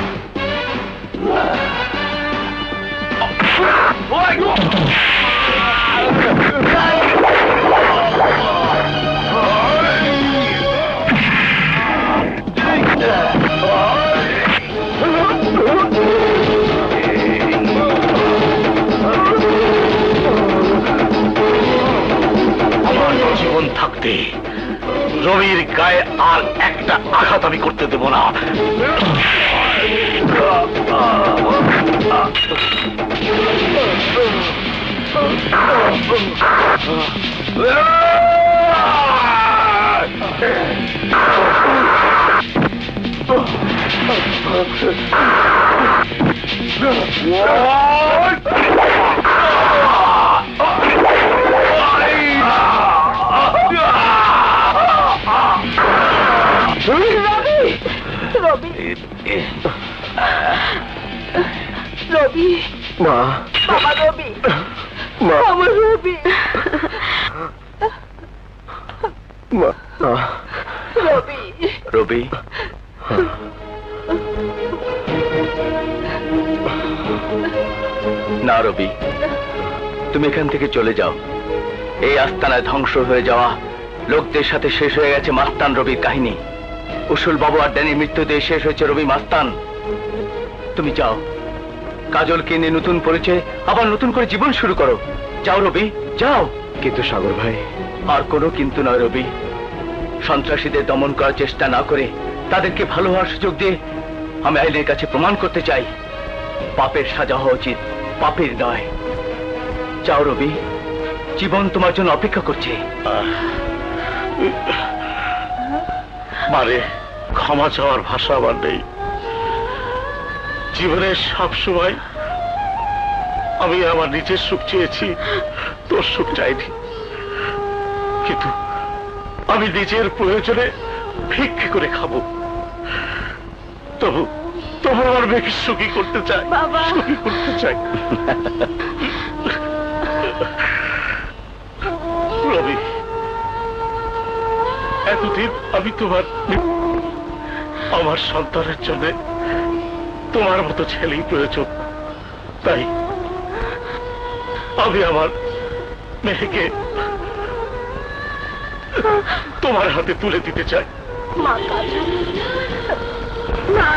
জীবন থাকতে রবির গায়ে আর একটা আঘাত আমি করতে দেব না। রবি, মা, বাবা রবি, মা, আমার রবি, মা, রবি। রবি, না রবি, তুমি এখান থেকে চলে যাও। এই আস্তানায় ধ্বংস হয়ে যাওয়া লোকদের সাথে শেষ হয়ে গেছে মাস্তান রবির কাহিনী। উসুল বাবু আর ড্যানির মৃত্যু দিয়ে শেষ হয়েছে রবি মাস্তান। তুমি যাও, কাজলকে নিয়ে নতুন পরিচয়, আবার নতুন করে জীবন শুরু করো। যাও রবি, যাও। কিন্তু সাগর ভাই, আর কোনো কিন্তু নয় রবি। সন্ত্রাসীদের দমন করার চেষ্টা না করে তাদেরকে ভালো হওয়ার সুযোগ দিয়ে আমি আইনের কাছে প্রমাণ করতে চাই পাপের সাজা হওয়া উচিত, পাপের নয়। যাও রবি, জীবন তোমার জন্য অপেক্ষা করছে। মারে, ক্ষমা চাওয়ার ভাষা আমার নেই। জীবনের সব সময় আমি আমার নিজের সুখ চেয়েছি, তোর সুখ চাইনি। কিন্তু আমি নিজের প্রয়োজনে ভিক্ষে করে খাবো, তবু তবু আমার মেয়েকে সুখী করতে চাই, সুখী করতে চাই। রবি, এতদিন আমি আমার সন্তানের জন্য তোমার মতো ছেলেই প্রয়োজন। তাই আমি আমার মেয়েকে তোমার হাতে তুলে দিতে চাই। মা, কাজল, না।